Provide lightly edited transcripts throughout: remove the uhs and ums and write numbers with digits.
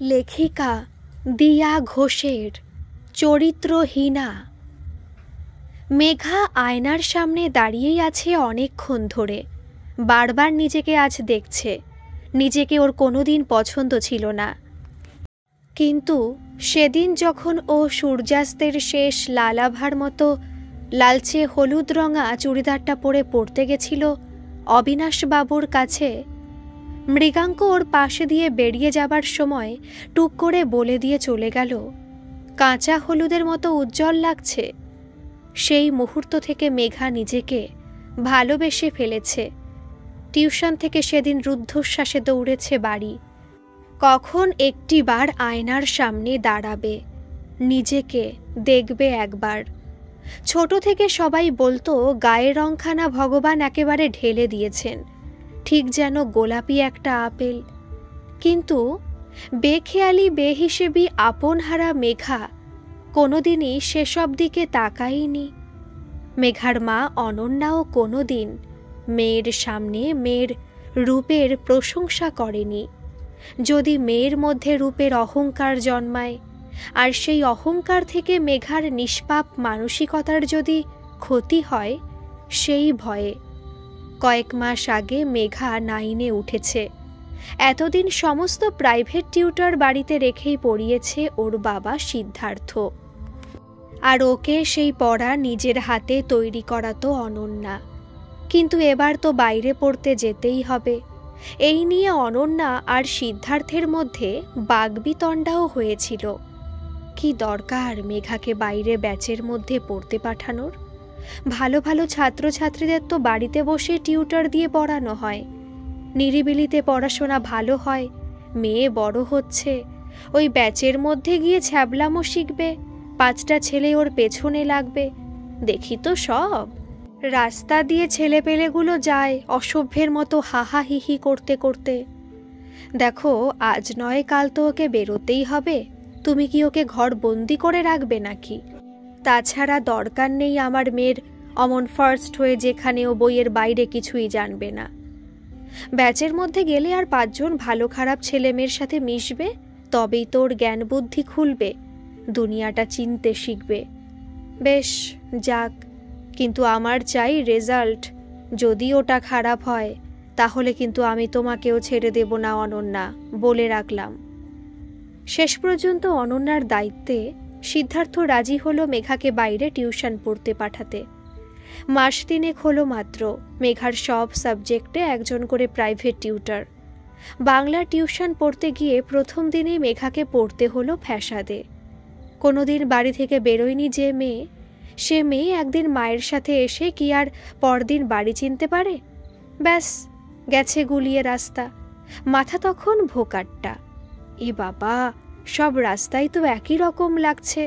লেখিকা দিয়া ঘোষের চরিত্রহীনা। মেঘা আয়নার সামনে দাঁড়িয়েই আছে অনেকক্ষণ ধরে। বারবার নিজেকে আজ দেখছে। নিজেকে ওর কোনোদিন পছন্দ ছিল না, কিন্তু সেদিন যখন ও সূর্যাস্তের শেষ লালাভার মতো লালচে হলুদ রঙা চুড়িদারটা পরে পড়তে গেছিল অবিনাশবাবুর কাছে, মৃগাঙ্ক ওর পাশে দিয়ে বেরিয়ে যাবার সময় টুক করে বলে দিয়ে চলে গেল, কাঁচা হলুদের মতো উজ্জ্বল লাগছে। সেই মুহূর্ত থেকে মেঘা নিজেকে ভালোবেসে ফেলেছে। টিউশন থেকে সেদিন রুদ্ধশ্বাসে দৌড়েছে বাড়ি। কখন একটিবার আয়নার সামনে দাঁড়াবে, নিজেকে দেখবে একবার। ছোট থেকে সবাই বলতো গায়ের রংখানা ভগবান একেবারে ঢেলে দিয়েছেন, ঠিক যেন গোলাপি একটা আপেল। কিন্তু বেখেয়ালি বেহিসেবি আপনহারা মেঘা কোনোদিনই সেসব দিকে তাকায়নি। মেঘার মা অনন্যাও কোনোদিন মেয়ের সামনে মেয়ের রূপের প্রশংসা করেনি। যদি মেয়ের মধ্যে রূপের অহংকার জন্মায়, আর সেই অহংকার থেকে মেঘার নিষ্পাপ মানসিকতার যদি ক্ষতি হয়, সেই ভয়ে কয়েক মাস আগে মেঘা 9 উঠেছে। এতদিন সমস্ত প্রাইভেট টিউটর বাড়িতে রেখেই পড়িয়েছে ওর বাবা সিদ্ধার্থ, আর ওকে সেই পড়া নিজের হাতে তৈরি করাতো অনন্যা। কিন্তু এবার তো বাইরে পড়তে যেতেই হবে। এই নিয়ে অনন্যা আর সিদ্ধার্থের মধ্যে বাগবিতণ্ডাও হয়েছিল। কি দরকার মেঘাকে বাইরে ব্যাচের মধ্যে পড়তে পাঠানোর? ভালো ভালো ছাত্রছাত্রীদের তো বাড়িতে বসে টিউটর দিয়ে পড়ানো হয়। নিরিবিলিতে পড়াশোনা ভালো হয়। মেয়ে বড় হচ্ছে, ওই ব্যাচের মধ্যে গিয়ে ছ্যাবলামো শিখবে, 5টা ছেলে ওর পেছনে লাগবে। দেখি তো সব রাস্তা দিয়ে ছেলেপেলেগুলো যায় অসভ্যের মতো হাহা হিহি করতে করতে। দেখো, আজ নয় কাল তো ওকে বেরোতেই হবে। তুমি কি ওকে ঘর বন্দি করে রাখবে নাকি? তাছাড়া দরকার নেই আমার মেয়ের অমন ফার্স্ট হয়ে যেখানে ও বইয়ের বাইরে কিছুই জানবে না। ব্যাচের মধ্যে গেলে আর 5 জন ভালো খারাপ ছেলে মেয়ের সাথে মিশবে, তবেই তোর জ্ঞান বুদ্ধি খুলবে, দুনিয়াটা চিনতে শিখবে। বেশ যাক, কিন্তু আমার চাই রেজাল্ট। যদি ওটা খারাপ হয় তাহলে কিন্তু আমি তোমাকেও ছেড়ে দেব না অনন্যা, বলে রাখলাম। শেষ পর্যন্ত অনন্যার দায়িত্বে সিদ্ধার্থ রাজি হলো মেঘাকে বাইরে টিউশন পড়তে পাঠাতে। মাস 3 হলো মাত্র। মেঘার সব সাবজেক্টে একজন করে প্রাইভেট টিউটর। বাংলা টিউশন পড়তে গিয়ে প্রথম দিনেই মেঘাকে পড়তে হলো ফ্যাসাদে। কোনোদিন বাড়ি থেকে বেরোয়নি যে মেয়ে, সে মেয়ে একদিন মায়ের সাথে এসে কি আর পরদিন বাড়ি চিনতে পারে? ব্যাস গেছে গুলিয়ে রাস্তা। মাথা তখন ভোকাট্টা। এ বাবা, সব রাস্তাই তো একই রকম লাগছে,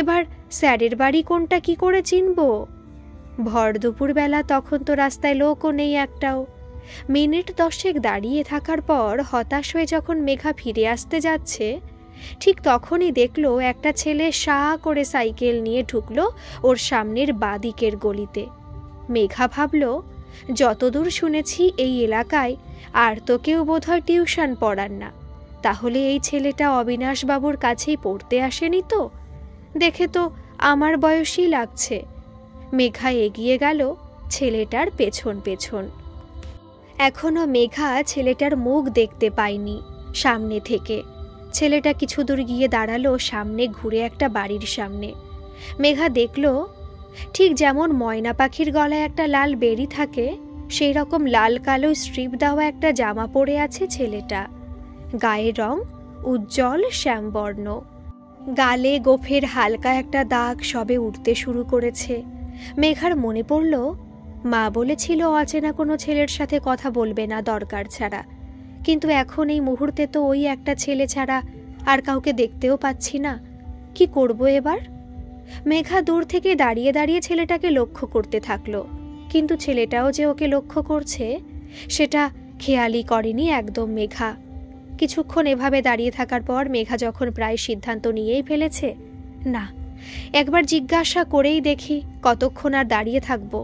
এবার স্যারের বাড়ি কোনটা কি করে চিনব? ভর দুপুরবেলা তখন তো রাস্তায় লোকও নেই একটাও। মিনিট 10 দাঁড়িয়ে থাকার পর হতাশ হয়ে যখন মেঘা ফিরে আসতে যাচ্ছে, ঠিক তখনই দেখলো একটা ছেলে সাঁ করে সাইকেল নিয়ে ঢুকলো ওর সামনের বাঁদিকের গলিতে। মেঘা ভাবল, যতদূর শুনেছি এই এলাকায় আর তো কেউ বোধহয় টিউশন পড়ান না, তাহলে এই ছেলেটা অবিনাশবাবুর কাছেই পড়তে আসেনি তো? দেখে তো আমার বয়সই লাগছে। মেঘা এগিয়ে গেল ছেলেটার পেছন পেছন। এখনো মেঘা ছেলেটার মুখ দেখতে পায়নি সামনে থেকে। ছেলেটা কিছু দূর গিয়ে দাঁড়ালো সামনে ঘুরে একটা বাড়ির সামনে। মেঘা দেখল, ঠিক যেমন ময়না পাখির গলায় একটা লাল বেড়ি থাকে, সেই রকম লাল কালো স্ট্রিপ দেওয়া একটা জামা পরে আছে ছেলেটা। গায়ের রং উজ্জ্বল শ্যামবর্ণ। গালে গোফের হালকা একটা দাগ সবে উঠতে শুরু করেছে। মেঘার মনে পড়ল, মা বলেছিল অচেনা কোনো ছেলের সাথে কথা বলবে না দরকার ছাড়া। কিন্তু এখন এই মুহূর্তে তো ওই একটা ছেলে ছাড়া আর কাউকে দেখতেও পাচ্ছি না। কি করব এবার? মেঘা দূর থেকে দাঁড়িয়ে দাঁড়িয়ে ছেলেটাকে লক্ষ্য করতে থাকলো, কিন্তু ছেলেটাও যে ওকে লক্ষ্য করছে সেটা খেয়ালই করেনি একদম মেঘা। কিছুক্ষণ এভাবে দাঁড়িয়ে থাকার পর মেঘা যখন প্রায় সিদ্ধান্ত নিয়েই ফেলেছে, না, একবার জিজ্ঞাসা করেই দেখি কতক্ষণ আর দাঁড়িয়ে থাকবো,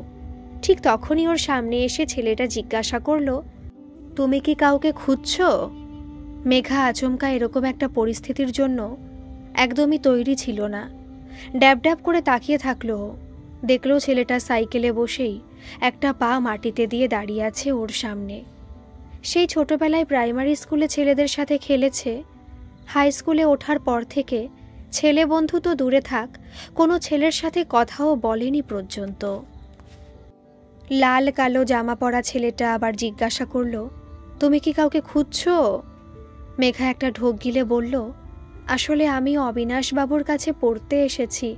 ঠিক তখনই ওর সামনে এসে ছেলেটা জিজ্ঞাসা করলো, তুমি কি কাউকে খুঁজছো? মেঘা আচমকা এরকম একটা পরিস্থিতির জন্য একদমই তৈরি ছিল না। ড্যাব ড্যাব করে তাকিয়ে থাকলো। দেখলো ছেলেটা সাইকেলে বসেই একটা পা মাটিতে দিয়ে দাঁড়িয়ে আছে ওর সামনে। সেই ছোটবেলায় প্রাইমারি স্কুলে ছেলেদের সাথে খেলেছে, হাই স্কুলে ওঠার পর থেকে ছেলে বন্ধু তো দূরে থাক, কোনো ছেলের সাথে কথাও বলেনি পর্যন্ত। লাল কালো জামা পরা ছেলেটা আবার জিজ্ঞাসা করলো, তুমি কি কাউকে খুঁজছো? মেঘা একটা ঢোক গিলে বলল, আসলে আমি অবিনাশবাবুর কাছে পড়তে এসেছি,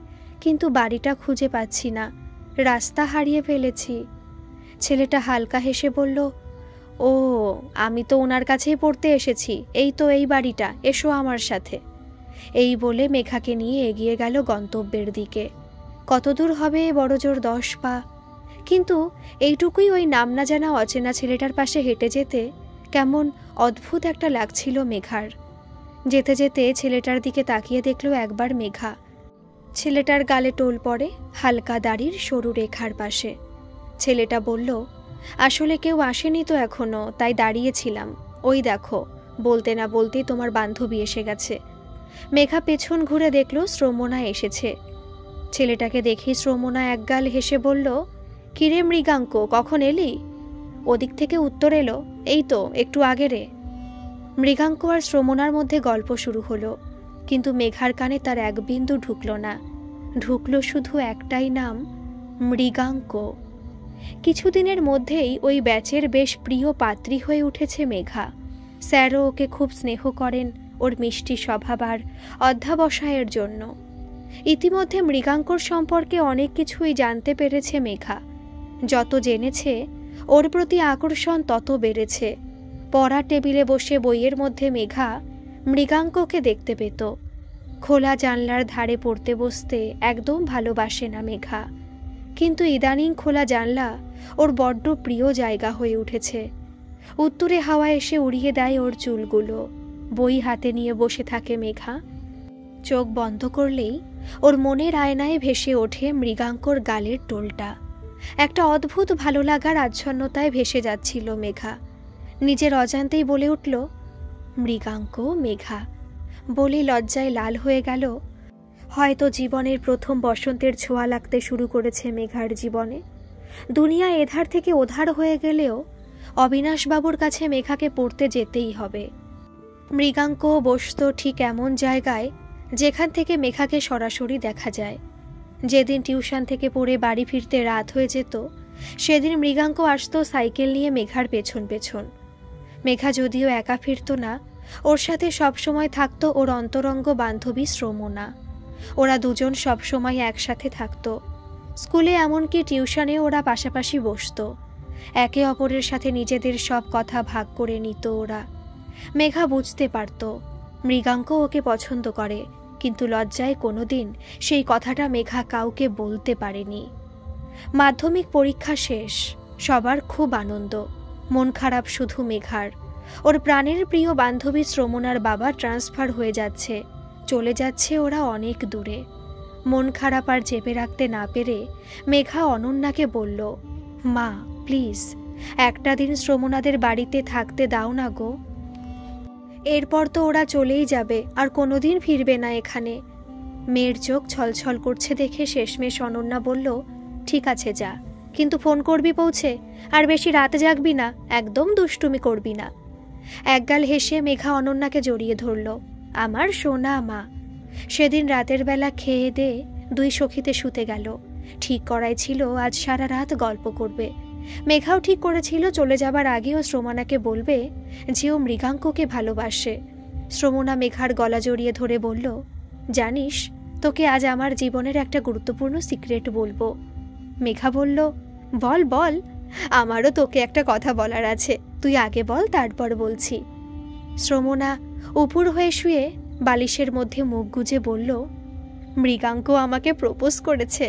কিন্তু বাড়িটা খুঁজে পাচ্ছি না, রাস্তা হারিয়ে ফেলেছি। ছেলেটা হালকা হেসে বলল, ও আমি তো ওনার কাছেই পড়তে এসেছি, এই তো এই বাড়িটা, এসো আমার সাথে। এই বলে মেঘাকে নিয়ে এগিয়ে গেল গন্তব্যের দিকে। কত দূর হবে? বড়জোর 10 পা। কিন্তু এইটুকুই ওই নাম না জানা অচেনা ছেলেটার পাশে হেঁটে যেতে কেমন অদ্ভুত একটা লাগছিল মেঘার। যেতে যেতে ছেলেটার দিকে তাকিয়ে দেখলো একবার মেঘা। ছেলেটার গালে টোল পড়ে হালকা দাড়ির সরু রেখার পাশে। ছেলেটা বলল, আসলে কেউ আসেনি তো এখনো, তাই দাঁড়িয়েছিলাম, ওই দেখো। বলতে না বলতেই তোমার বান্ধবী এসে গেছে। মেঘা পেছন ঘুরে দেখলো শ্রমণা এসেছে। ছেলেটাকে দেখি শ্রমণা একগাল হেসে বলল, কিরে মৃগাঙ্ক, কখন এলি? ওদিক থেকে উত্তর এলো, এই তো একটু আগে রে। মৃগাঙ্ক আর শ্রমণার মধ্যে গল্প শুরু হলো, কিন্তু মেঘার কানে তার এক বিন্দু ঢুকল না। ঢুকলো শুধু একটাই নাম, মৃগাঙ্ক। কিছুদিনের মধ্যেই ওই ব্যাচের বেশ প্রিয় পাত্রী হয়ে উঠেছে মেঘা। স্যারও ওকে খুব স্নেহ করেন ওর মিষ্টি স্বভাব আর অধ্যাবসায়ের জন্য। ইতিমধ্যে মৃগাঙ্কর সম্পর্কে অনেক কিছুই জানতে পেরেছে মেঘা। যত জেনেছে ওর প্রতি আকর্ষণ তত বেড়েছে। পড়ার টেবিলে বসে বইয়ের মধ্যে মেঘা মৃগাঙ্ককে দেখতে পেত। খোলা জানলার ধারে পড়তে বসতে একদম ভালোবাসে না মেঘা, কিন্তু ইদানিং খোলা জানলা ওর বড্ড প্রিয় জায়গা হয়ে উঠেছে। উত্তুরে হাওয়া এসে উড়িয়ে দেয় ওর চুলগুলো। বই হাতে নিয়ে বসে থাকে মেঘা। চোখ বন্ধ করলেই ওর মনের আয়নায় ভেসে ওঠে মৃগাঙ্কর গালের টোলটা। একটা অদ্ভুত ভালো লাগার আচ্ছন্নতায় ভেসে যাচ্ছিল মেঘা। নিজের অজান্তেই বলে উঠল, মৃগাঙ্ক মেঘা। বলে লজ্জায় লাল হয়ে গেল। হয়তো জীবনের প্রথম বসন্তের ছোঁয়া লাগতে শুরু করেছে মেঘার জীবনে। দুনিয়া এধার থেকে ওধার হয়ে গেলেও অবিনাশবাবুর কাছে মেঘাকে পড়তে যেতেই হবে। মৃগাঙ্ক বসত ঠিক এমন জায়গায় যেখান থেকে মেঘাকে সরাসরি দেখা যায়। যেদিন টিউশন থেকে পড়ে বাড়ি ফিরতে রাত হয়ে যেত, সেদিন মৃগাঙ্ক আসত সাইকেল নিয়ে মেঘার পেছন পেছন। মেঘা যদিও একা ফিরত না, ওর সাথে সবসময় থাকতো ওর অন্তরঙ্গ বান্ধবী শ্রমণা। ওরা দুজন সবসময় একসাথে থাকত। স্কুলে এমনকি টিউশনে ওরা পাশাপাশি বসত। একে অপরের সাথে নিজেদের সব কথা ভাগ করে নিত ওরা। মেঘা বুঝতে পারত মৃগাঙ্ক ওকে পছন্দ করে, কিন্তু লজ্জায় কোনোদিন সেই কথাটা মেঘা কাউকে বলতে পারেনি। মাধ্যমিক পরীক্ষা শেষ, সবার খুব আনন্দ। মন খারাপ শুধু মেঘার। ওর প্রাণের প্রিয় বান্ধবী শ্রমণার বাবা ট্রান্সফার হয়ে যাচ্ছে, চলে যাচ্ছে ওরা অনেক দূরে। মন খারাপ আর চেপে রাখতে না পেরে মেঘা অনন্যাকে বলল, মা প্লিজ একটা দিন শ্রমণাদের বাড়িতে থাকতে দাও না গো। এরপর তো ওরা চলেই যাবে, আর কোনোদিন ফিরবে না এখানে। মেয়ের চোখ ছলছল করছে দেখে শেষমেশ অনন্যা বলল, ঠিক আছে যা, কিন্তু ফোন করবি পৌঁছে, আর বেশি রাত জাগবি না, একদম দুষ্টুমি করবি না। একগাল হেসে মেঘা অনন্যাকে জড়িয়ে ধরল, আমার সোনা মা। সেদিন রাতের বেলা খেয়ে দে দুই সখীতে শুতে গেল। ঠিক করাই ছিল আজ সারা রাত গল্প করবে। মেঘাও ঠিক করেছিল চলে যাবার আগেও শ্রমণাকে বলবে যে ও মৃগাঙ্ককে ভালোবাসে। শ্রমণা মেঘার গলা জড়িয়ে ধরে বলল, জানিস তোকে আজ আমার জীবনের একটা গুরুত্বপূর্ণ সিক্রেট বলবো। মেঘা বলল, বল বল, আমারও তোকে একটা কথা বলার আছে, তুই আগে বল তারপর বলছি। শ্রমণা উপুর হয়ে শুয়ে বালিশের মধ্যে মুখ গুজে বলল, মৃগাঙ্ক আমাকে প্রপোজ করেছে।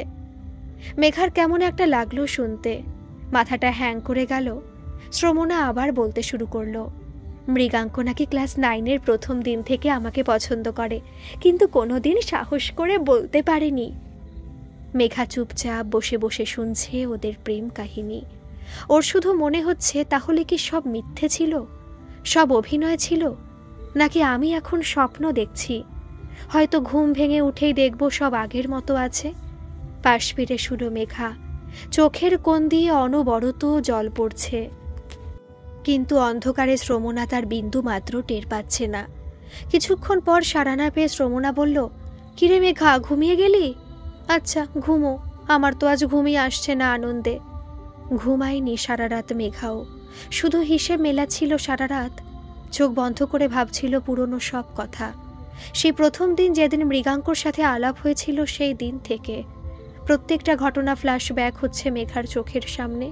মেঘার কেমন একটা লাগলো শুনতে, মাথাটা হ্যাং করে গেল। শ্রমণা আবার বলতে শুরু করলো, মৃগাঙ্ক নাকি ক্লাস 9-এর প্রথম দিন থেকে আমাকে পছন্দ করে, কিন্তু কোনোদিন সাহস করে বলতে পারেনি। মেঘা চুপচাপ বসে বসে শুনছে ওদের প্রেম কাহিনী। ওর শুধু মনে হচ্ছে তাহলে কি সব মিথ্যে ছিল, সব অভিনয় ছিল? নাকি আমি এখন স্বপ্ন দেখছি? হয়তো ঘুম ভেঙে উঠেই দেখব সব আগের মতো আছে। পাশ ফিরে শুলো মেঘা। চোখের কোণ দিয়ে অনবরত জল পড়ছে, কিন্তু অন্ধকারে শ্রমণা তার বিন্দু মাত্র টের পাচ্ছে না। কিছুক্ষণ পর সাড়া না পেয়ে শ্রমণা বলল, কিরে মেঘা, ঘুমিয়ে গেলি? আচ্ছা ঘুমো, আমার তো আজ ঘুমিয়ে আসছে না আনন্দে। ঘুমায়নি সারা রাত মেঘাও, শুধু হিসেব মেলাচ্ছিল সারা রাত। চোখ বন্ধ করে ভাবছিল পুরনো সব কথা, সেই প্রথম দিন যেদিন মৃগাঙ্কর সাথে আলাপ হয়েছিল, সেই দিন থেকে প্রত্যেকটা ঘটনা ফ্ল্যাশব্যাক হচ্ছে মেঘার চোখের সামনে।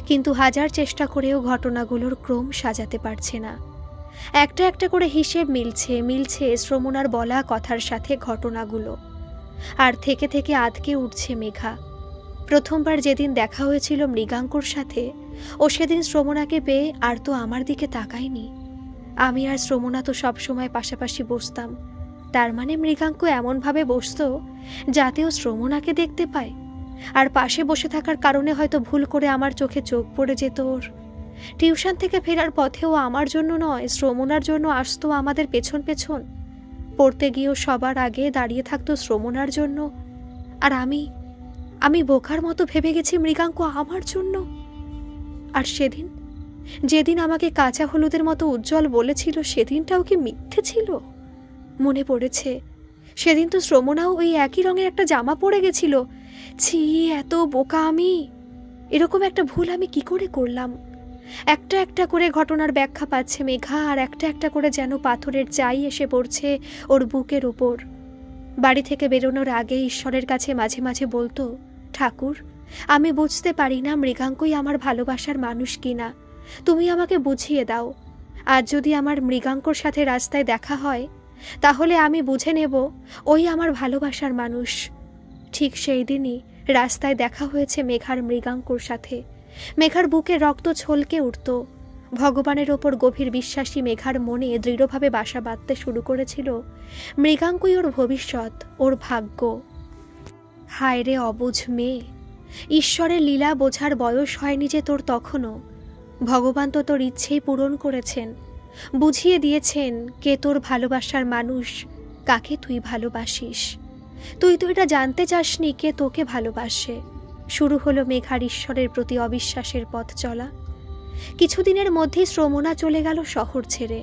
কিন্তু হাজার চেষ্টা করেও ঘটনাগুলোর ক্রম সাজাতে পারছে না। একটা একটা করে হিসেব মিলছে শ্রমণার বলা কথার সাথে ঘটনাগুলো, আর থেকে থেকে আটকে উঠছে মেঘা। প্রথমবার যেদিন দেখা হয়েছিল মৃগাঙ্কর সাথে, ও সেদিন শ্রমণাকে পেয়ে আর তো আমার দিকে তাকায়নি। আমি আর শ্রমণা তো সবসময় পাশাপাশি বসতাম, তার মানে মৃগাঙ্ক এমনভাবে বসত যাতেও শ্রমণাকে দেখতে পায়, আর পাশে বসে থাকার কারণে হয়তো ভুল করে আমার চোখে চোখ পড়ে যেত ওর। টিউশন থেকে ফেরার পথেও আমার জন্য নয়, শ্রমণার জন্য আসতো আমাদের পেছন পেছন। পড়তে গিয়েও সবার আগে দাঁড়িয়ে থাকতো শ্রমণার জন্য। আর আমি বোকার মতো ভেবে গেছি মৃগাঙ্ক আমার জন্য। আর যেদিন আমাকে কাঁচা হলুদের মতো উজ্জ্বল বলেছিল, সেদিনটাও কি মিথ্যে ছিল? মনে পড়েছে, সেদিন তো শ্রমণাও ওই একই রঙের একটা জামা পরে গেছিল। ছি, এত বোকা আমি! এরকম একটা ভুল আমি কি করে করলাম? একটা একটা করে ঘটনার ব্যাখ্যা পাচ্ছে মেঘা, আর একটা একটা করে যেন পাথরের চাই এসে পড়ছে ওর বুকের ওপর। বাড়ি থেকে বেরোনোর আগে ঈশ্বরের কাছে মাঝে মাঝে বলতো, ঠাকুর, আমি বুঝতে পারি না মৃগাঙ্কই আমার ভালোবাসার মানুষ কিনা, তুমি আমাকে বুঝিয়ে দাও। আজ যদি আমার মৃগাঙ্কর সাথে রাস্তায় দেখা হয়, তাহলে আমি বুঝে নেব ওই আমার ভালোবাসার মানুষ। ঠিক সেই দিনই রাস্তায় দেখা হয়েছে মেঘার মৃগাঙ্কর সাথে। মেঘার বুকে রক্ত ছলকে উঠত। ভগবানের ওপর গভীর বিশ্বাসী মেঘার মনে দৃঢ়ভাবে বাসা বাঁধতে শুরু করেছিল মৃগাঙ্কই ওর ভবিষ্যৎ, ওর ভাগ্য। হায় রে অবুঝ মেয়ে, ঈশ্বরের লীলা বোঝার বয়স হয়নি যে তোর তখনও। ভগবান তো তোর ইচ্ছেই পূরণ করেছেন, বুঝিয়ে দিয়েছেন কে তোর ভালোবাসার মানুষ, কাকে তুই ভালোবাসিস। তুই তো এটা জানতে চাসনি কে তোকে ভালোবাসে। শুরু হলো মেঘার ঈশ্বরের প্রতি অবিশ্বাসের পথ চলা। কিছুদিনের মধ্যেই শ্রমণা চলে গেল শহর ছেড়ে।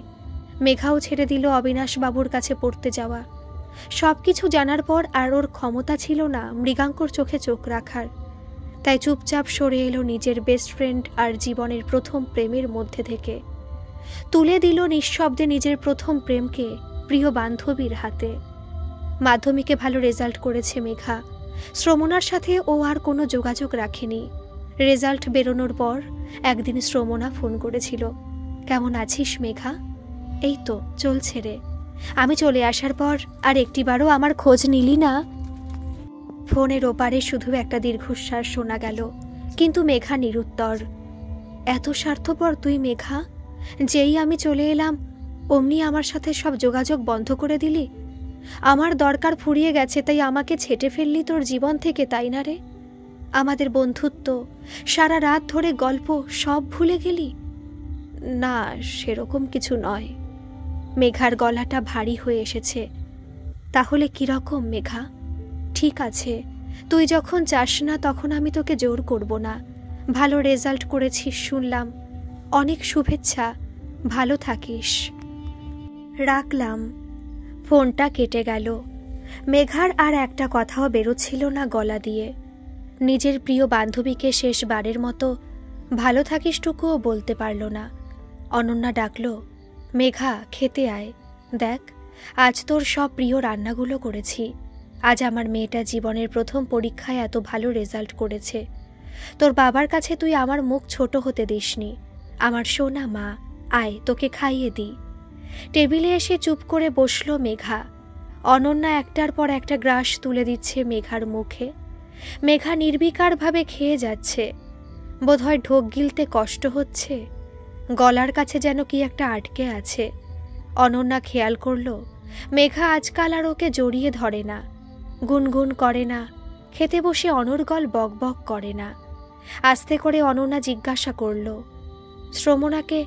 মেঘাও ছেড়ে দিল অবিনাশ বাবুর কাছে পড়তে যাওয়া। সবকিছু জানার পর আর ওর ক্ষমতা ছিল না মৃগাঙ্কর চোখে চোখ রাখার। তাই চুপচাপ সরে এলো নিজের বেস্ট ফ্রেন্ড আর জীবনের প্রথম প্রেমের মধ্যে থেকে। তুলে দিল নিঃশব্দে নিজের প্রথম প্রেমকে প্রিয় বান্ধবীর হাতে। মাধ্যমিকে ভালো রেজাল্ট করেছে মেঘা। শ্রমণার সাথে ও আর কোনো যোগাযোগ রাখেনি। রেজাল্ট বেরোনোর পর একদিন শ্রমণা ফোন করেছিল, কেমন আছিস মেঘা? এই তো চলছে রে, আমি চলে আসার পর আর একটিবারও আমার খোঁজ নিলি না। ফোনের ওপারে শুধু একটা দীর্ঘশ্বাস শোনা গেল, কিন্তু মেঘা নিরুত্তর। এত স্বার্থপর তুই মেঘা, যেই আমি চলে এলাম অমনি আমার সাথে সব যোগাযোগ বন্ধ করে দিলি। আমার দরকার ফুরিয়ে গেছে তাই আমাকে ছেটে ফেললি তোর জীবন থেকে, তাই না রে? আমাদের বন্ধুত্ব, সারা রাত ধরে গল্প সব ভুলে গেলি? না, সেরকম কিছু নয়। মেঘার গলাটা ভারী হয়ে এসেছে। তাহলে কিরকম মেঘা? ঠিক আছে, তুই যখন চাস না তখন আমি তোকে জোর করব না। ভালো রেজাল্ট করেছিস শুনলাম, অনেক শুভেচ্ছা, ভালো থাকিস। রাখলাম। ফোনটা কেটে গেল। মেঘার আর একটা কথাও বেরোচ্ছিল না গলা দিয়ে। নিজের প্রিয় বান্ধবীকে শেষবারের মতো ভালো থাকিসটুকুও বলতে পারল না। অনন্যা ডাকল, মেঘা খেতে আয়, দেখ আজ তোর সব প্রিয় রান্নাগুলো করেছি। আজ আমার মেয়েটা জীবনের প্রথম পরীক্ষায় এত ভালো রেজাল্ট করেছে। তোর বাবার কাছে তুই আমার মুখ ছোট হতে দিসনি, আমার সোনা মা, আয় তোকে খাইয়ে দিই। টেবিলে এসে চুপ করে বসল মেঘা। অনন্যা একটার পর একটা গ্রাস তুলে দিচ্ছে মেঘার মুখে। মেঘা নির্বিকারভাবে খেয়ে যাচ্ছে। বোধহয় ঢোক গিলতে কষ্ট হচ্ছে, গলার কাছে যেন কি একটা আটকে আছে। অনন্যা খেয়াল করল মেঘা আজকাল আর ওকে জড়িয়ে ধরে না, গুনগুন করে না, খেতে বসে অনর্গল বকবক করে না। আস্তে করে অনন্যা জিজ্ঞাসা করল, শ্রমণাকে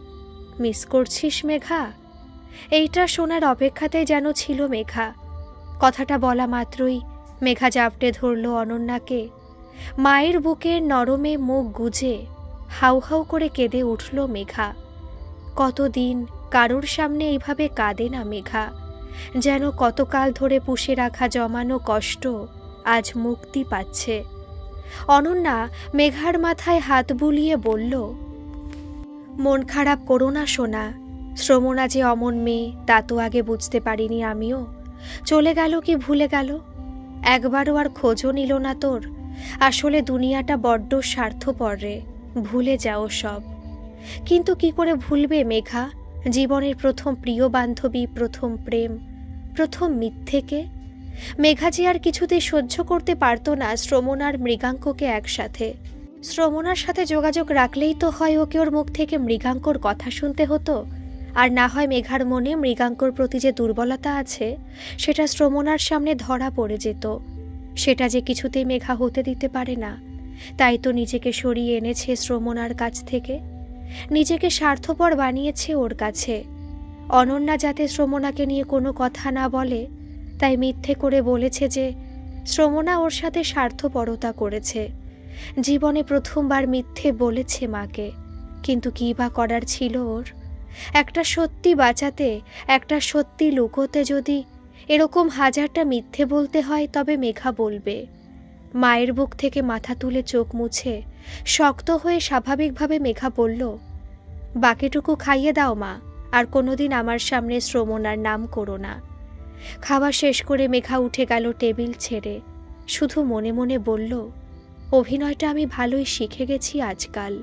মিস করছিস মেঘা? এইটা শোনার অপেক্ষাতেই যেন ছিল মেঘা। কথাটা বলা মাত্রই মেঘা জাপটে ধরল অনন্যাকে। মায়ের বুকের নরমে মুখ গুজে হাউ হাউ করে কেঁদে উঠল মেঘা। কতদিন কারোর সামনে এইভাবে কাঁদে না মেঘা, যেন কতকাল ধরে পুষে রাখা জমানো কষ্ট আজ মুক্তি পাচ্ছে। অনন্যা মেঘার মাথায় হাত বুলিয়ে বলল, মন খারাপ করো না সোনা, শ্রমণা যে অমন মেয়ে তা তো আগে বুঝতে পারিনি আমিও। চলে গেল কি ভুলে গেল, একবারও আর খোঁজও নিল না তোর। আসলে দুনিয়াটা বড্ড স্বার্থপর রে, ভুলে যাও সব। কিন্তু কি করে ভুলবে মেঘা জীবনের প্রথম প্রিয় বান্ধবী, প্রথম প্রেম, প্রথম মিথ্যেকে? মেঘা যে আর কিছুতেই সহ্য করতে পারত না শ্রমণার মৃগাঙ্ককে একসাথে। শ্রমণার সাথে যোগাযোগ রাখলেই তো হয় ওকে ওর মুখ থেকে মৃগাঙ্কর কথা শুনতে হতো, আর না হয় মেঘার মনে মৃগাঙ্কর প্রতি যে দুর্বলতা আছে সেটা শ্রমণার সামনে ধরা পড়ে যেত। সেটা যে কিছুতেই মেঘা হতে দিতে পারে না, তাই তো নিজেকে সরিয়ে এনেছে শ্রমণার কাছ থেকে, নিজেকে স্বার্থপর বানিয়েছে ওর কাছে। অনন্যা যাতে শ্রমণাকে নিয়ে কোনো কথা না বলে তাই মিথ্যে করে বলেছে যে শ্রমণা ওর সাথে স্বার্থপরতা করেছে। জীবনে প্রথমবার মিথ্যে বলেছে মাকে, কিন্তু কী বা করার ছিল ওর? একটা সত্যি বাঁচাতে, একটা সত্যি লুকোতে যদি এরকম হাজারটা মিথ্যে বলতে হয় তবে মেঘা বলবে। মায়ের বুক থেকে মাথা তুলে চোখ মুছে শক্ত হয়ে স্বাভাবিকভাবে মেঘা বলল, বাকিটুকু খাইয়ে দাও মা, আর কোনোদিন আমার সামনে শ্রমণার নাম করো না। খাওয়া শেষ করে মেঘা উঠে গেল টেবিল ছেড়ে, শুধু মনে মনে বলল, অভিনয়টা আমি ভালোই শিখে গেছি আজকাল।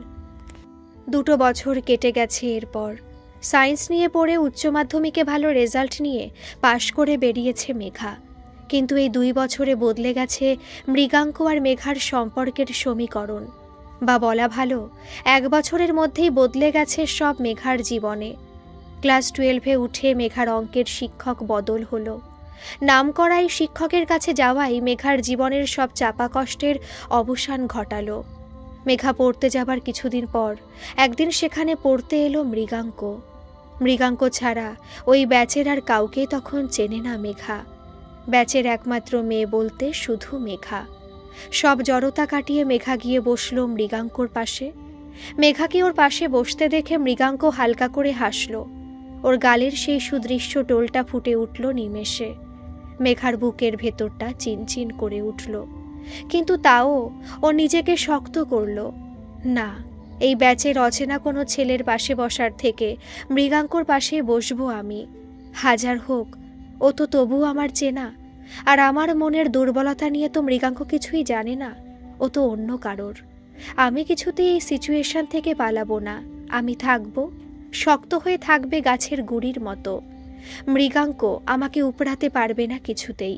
2 বছর কেটে গেছে। এরপর সায়েন্স নিয়ে পড়ে উচ্চ মাধ্যমিকে ভালো রেজাল্ট নিয়ে পাশ করে বেরিয়েছে মেঘা। কিন্তু এই 2 বছরে বদলে গেছে মৃগাঙ্ক আর মেঘার সম্পর্কের সমীকরণ, বা বলা ভালো 1 বছরের মধ্যেই বদলে গেছে সব মেঘার জীবনে। ক্লাস 12-এ উঠে মেঘার অঙ্কের শিক্ষক বদল হলো। নামকরাই শিক্ষকের কাছে যাওয়াই মেঘার জীবনের সব চাপা কষ্টের অবসান ঘটালো। মেঘা পড়তে যাবার কিছুদিন পর একদিন সেখানে পড়তে এলো মৃগাঙ্ক। মৃগাঙ্ক ছাড়া ওই ব্যাচের আর কাউকে তখন চেনে না মেঘা। ব্যাচের একমাত্র মেয়ে বলতে শুধু মেঘা। সব জড়তা কাটিয়ে মেঘা গিয়ে বসল মৃগাঙ্কর পাশে। মেঘাকে ওর পাশে বসতে দেখে মৃগাঙ্ক হালকা করে হাসল। ওর গালের সেই সুদৃশ্য টোলটা ফুটে উঠল নিমেষে। মেঘার বুকের ভেতরটা চিনচিন করে উঠল, কিন্তু তাও ও নিজেকে শক্ত করল। না, এই ব্যাচের অচেনা কোনো ছেলের পাশে বসার থেকে মৃগাঙ্কর পাশে বসবো আমি। হাজার হোক, ও তো তবু আমার চেনা, আর আমার মনের দুর্বলতা নিয়ে তো মৃগাঙ্ক কিছুই জানে না। ও তো অন্য কারোর। আমি কিছুতেই এই সিচুয়েশন থেকে পালাবো না। আমি থাকবো, শক্ত হয়ে থাকবে গাছের গুড়ির মতো। মৃগাঙ্ক আমাকে উপড়াতে পারবে না কিছুতেই।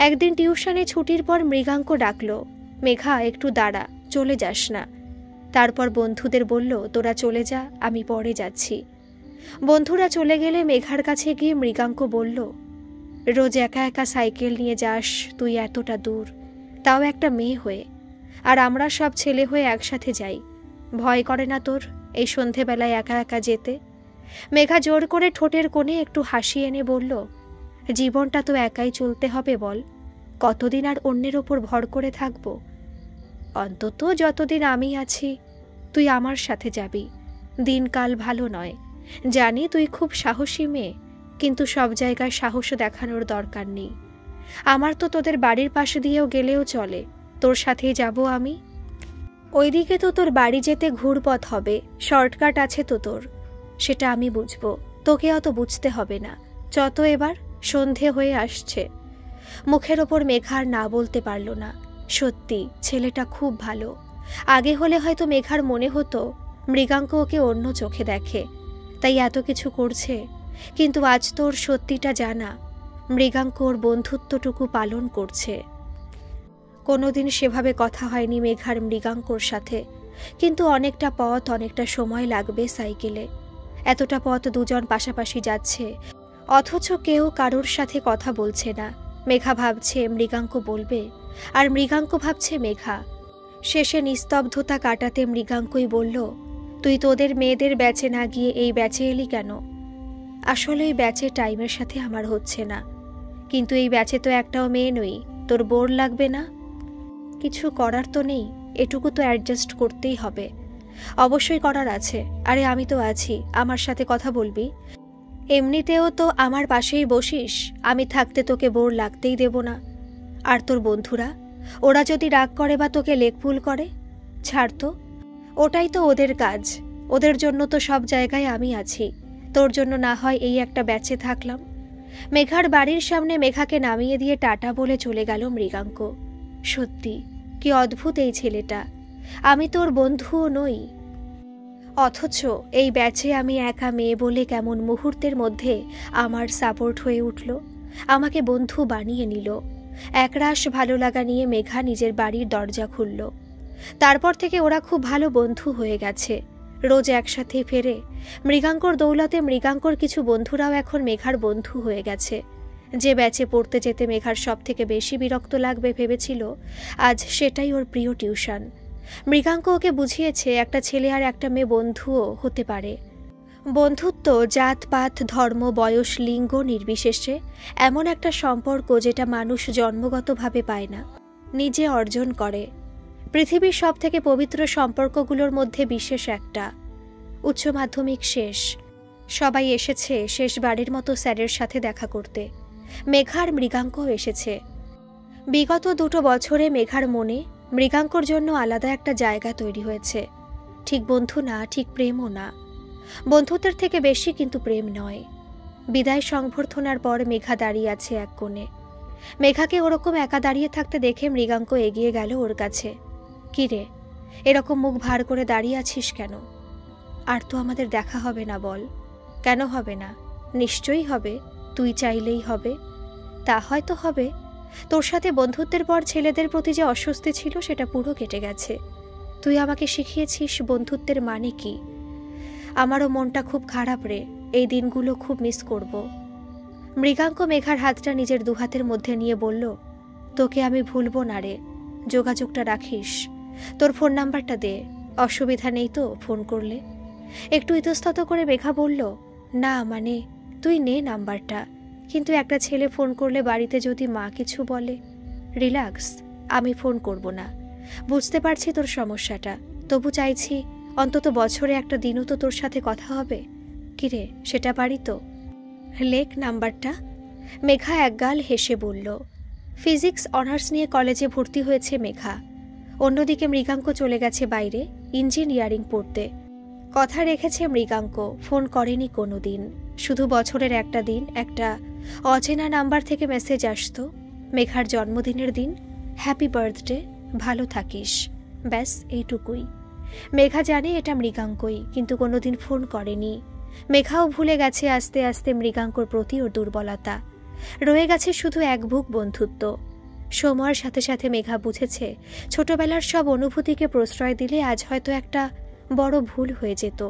একদিন টিউশনে ছুটির পর মৃগাঙ্ক ডাকল, মেঘা একটু দাঁড়া, চলে যাস না। তারপর বন্ধুদের বলল, তোরা চলে যা, আমি পরে যাচ্ছি। বন্ধুরা চলে গেলে মেঘার কাছে গিয়ে মৃগাঙ্ক বলল, রোজ একা একা সাইকেল নিয়ে যাস তুই এতটা দূর, তাও একটা মেয়ে হয়ে, আর আমরা সব ছেলে হয়ে একসাথে যাই। ভয় করে না তোর এই সন্ধেবেলায় একা একা যেতে? মেঘা জোর করে ঠোঁটের কোণে একটু হাসি এনে বলল, জীবনটা তো একাই চলতে হবে বল, কতদিন আর অন্যের ওপর ভর করে থাকব? অন্তত যতদিন আমি আছি তুই আমার সাথে যাবি। দিনকাল ভালো নয়, জানি তুই খুব সাহসী মেয়ে, কিন্তু সব জায়গায় সাহস দেখানোর দরকার নেই। আমার তো তোদের বাড়ির পাশে দিয়েও গেলেও চলে, তোর সাথেই যাব আমি। ওইদিকে তো তোর বাড়ি যেতে ঘুরপথ হবে, শর্টকাট আছে তো তোর, সেটা আমি বুঝবো, তোকে অত বুঝতে হবে না। যত এবার, সন্ধে হয়ে আসছে। মুখের ওপর মেঘা আর না বলতে পারল না। সত্যি ছেলেটা খুব ভালো। আগে হলে হয়তো মেঘার মনে হতো মৃগাঙ্ক ওকে অন্য চোখে দেখে, তাই এত কিছু করছে, কিন্তু আজ তোর সত্যিটা জানা, মৃগাঙ্ক ওর বন্ধুত্বটুকু পালন করছে। কোনোদিন সেভাবে কথা হয়নি মেঘার মৃগাঙ্কর সাথে, কিন্তু অনেকটা পথ, অনেকটা সময় লাগবে সাইকেলে। এতটা পথ দুজন পাশাপাশি যাচ্ছে, অথচ কেউ কারোর সাথে কথা বলছে না। মেঘা ভাবছে মৃগাঙ্ক বলবে, আর মৃগাঙ্ক ভাবছে মেঘা। শেষে নিস্তব্ধতা কাটাতে মৃগাঙ্কই বলল, তুই তোদের মেয়েদের ব্যাচে না গিয়ে এই ব্যাচে এলি কেন? আসলে এই ব্যাচে টাইমের সাথে আমার হচ্ছে না, কিন্তু এই ব্যাচে তো একটাও মেয়ে নই, তোর বোর লাগবে না? কিছু করার তো নেই, এটুকু তো অ্যাডজাস্ট করতেই হবে। অবশ্যই করার আছে, আরে আমি তো আছি, আমার সাথে কথা বলবি। এমনিতেও তো আমার পাশেই বসিস, আমি থাকতে তোকে বোর লাগতেই দেব না। আর তোর বন্ধুরা, ওরা যদি রাগ করে বা তোকে লেকপুল করে, ছাড় তো, ওটাই তো ওদের কাজ, ওদের জন্য তো সব জায়গায় আমি আছি, তোর জন্য না হয় এই একটা ব্যাচে থাকলাম। মেঘার বাড়ির সামনে মেঘাকে নামিয়ে দিয়ে টাটা বলে চলে গেল মৃগাঙ্ক। সত্যি কি অদ্ভুত এই ছেলেটা, আমি তোর বন্ধুও নই, অথচ এই ব্যাচে আমি একা মেয়ে বলে কেমন মুহূর্তের মধ্যে আমার সাপোর্ট হয়ে উঠল, আমাকে বন্ধু বানিয়ে নিল। একরাশ ভালো লাগা নিয়ে মেঘা নিজের বাড়ির দরজা খুলল। তারপর থেকে ওরা খুব ভালো বন্ধু হয়ে গেছে, রোজ একসাথে ফেরে। মৃগাঙ্কর দৌলতে মৃগাঙ্কর কিছু বন্ধুরাও এখন মেঘার বন্ধু হয়ে গেছে। যে ব্যাচে পড়তে যেতে মেঘার সব থেকে বেশি বিরক্ত লাগবে ভেবেছিল, আজ সেটাই ওর প্রিয় টিউশন। মৃগাঙ্ক ওকে বুঝিয়েছে একটা ছেলে আর একটা মেয়ে বন্ধুও হতে পারে। বন্ধুত্ব জাতপাত ধর্ম বয়স লিঙ্গ নির্বিশেষে এমন একটা সম্পর্ক যেটা মানুষ জন্মগতভাবে পায় না, নিজে অর্জন করে। পৃথিবীর সব থেকে পবিত্র সম্পর্কগুলোর মধ্যে বিশেষ একটা। উচ্চ মাধ্যমিক শেষ, সবাই এসেছে শেষবারের মতো স্যারের সাথে দেখা করতে। মেঘার মৃগাঙ্কও এসেছে। বিগত 2 বছরে মেঘার মনে মৃগাঙ্কর জন্য আলাদা একটা জায়গা তৈরি হয়েছে। ঠিক বন্ধু না, ঠিক প্রেমও না, বন্ধুত্বের থেকে বেশি কিন্তু প্রেম নয়। বিদায় সংবর্ধনার পর মেঘা দাঁড়িয়ে আছে এক কোণে। মেঘাকে ওরকম একা দাঁড়িয়ে থাকতে দেখে মৃগাঙ্ক এগিয়ে গেল ওর কাছে। কি রে, এরকম মুখ ভার করে দাঁড়িয়ে আছিস কেন? আর তো আমাদের দেখা হবে না বল? কেন হবে না? নিশ্চয়ই হবে, তুই চাইলেই হবে। তা হয়তো হবে, তোর সাথে বন্ধুত্বের পর ছেলেদের প্রতি যে অস্বস্তি ছিল সেটা পুরো কেটে গেছে। তুই আমাকে শিখিয়েছিস বন্ধুত্বের মানে কি। আমারও মনটা খুব খারাপ রে, এই দিনগুলো খুব মিস করব। মৃগাঙ্ক মেঘার হাতটা নিজের 2 হাতের মধ্যে নিয়ে বলল, তোকে আমি ভুলবো না রে, যোগাযোগটা রাখিস। তোর ফোন নাম্বারটা দে, অসুবিধা নেই তো ফোন করলে? একটু ইতস্তত করে মেঘা বলল, না মানে তুই নে নাম্বারটা, কিন্তু একটা ছেলে ফোন করলে বাড়িতে যদি মা কিছু বলে। রিল্যাক্স, আমি ফোন করব না, বুঝতে পারছি তোর সমস্যাটা, তবু চাইছি অন্তত বছরে একটা দিনও তো তোর সাথে কথা হবে। কিরে, সেটা পারি তো? লেখ নাম্বারটা। মেঘা একগাল হেসে বলল। ফিজিক্স অনার্স নিয়ে কলেজে ভর্তি হয়েছে মেঘা। অন্যদিকে মৃগাঙ্ক চলে গেছে বাইরে ইঞ্জিনিয়ারিং পড়তে। কথা রেখেছে মৃগাঙ্ক, ফোন করেনি কোনো দিন। শুধু বছরের একটা দিন একটা অচেনা নাম্বার থেকে মেসেজ আসতো, মেঘার জন্মদিনের দিন, হ্যাপি বার্থডে, ভালো থাকিস, ব্যাস এইটুকুই। মেঘা জানে এটা মৃগাঙ্কই, কিন্তু কোনোদিন ফোন করেনি। মেঘাও ভুলে গেছে আস্তে আস্তে মৃগাঙ্কর প্রতি ওর দুর্বলতা। রয়ে গেছে শুধু এক বুক বন্ধুত্ব। সময়ের সাথে সাথে মেঘা বুঝেছে ছোটবেলার সব অনুভূতিকে প্রশ্রয় দিলে আজ হয়তো একটা বড় ভুল হয়ে যেত।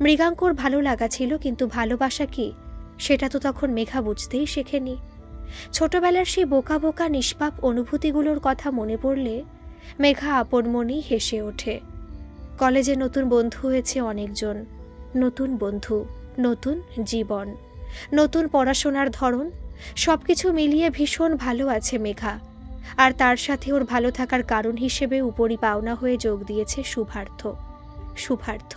মৃগাঙ্কর ভালো লাগা ছিল, কিন্তু ভালোবাসা কি সেটা তো তখন মেঘা বুঝতেই শেখেনি। ছোটবেলার সেই বোকা বোকা নিষ্পাপ অনুভূতিগুলোর কথা মনে পড়লে মেঘা আপন মনেই হেসে ওঠে। কলেজে নতুন বন্ধু হয়েছে অনেকজন, নতুন বন্ধু, নতুন জীবন, নতুন পড়াশোনার ধরন, সবকিছু মিলিয়ে ভীষণ ভালো আছে মেঘা। আর তার সাথে ওর ভালো থাকার কারণ হিসেবে উপরি পাওনা হয়ে যোগ দিয়েছে শুভার্থ। শুভার্থ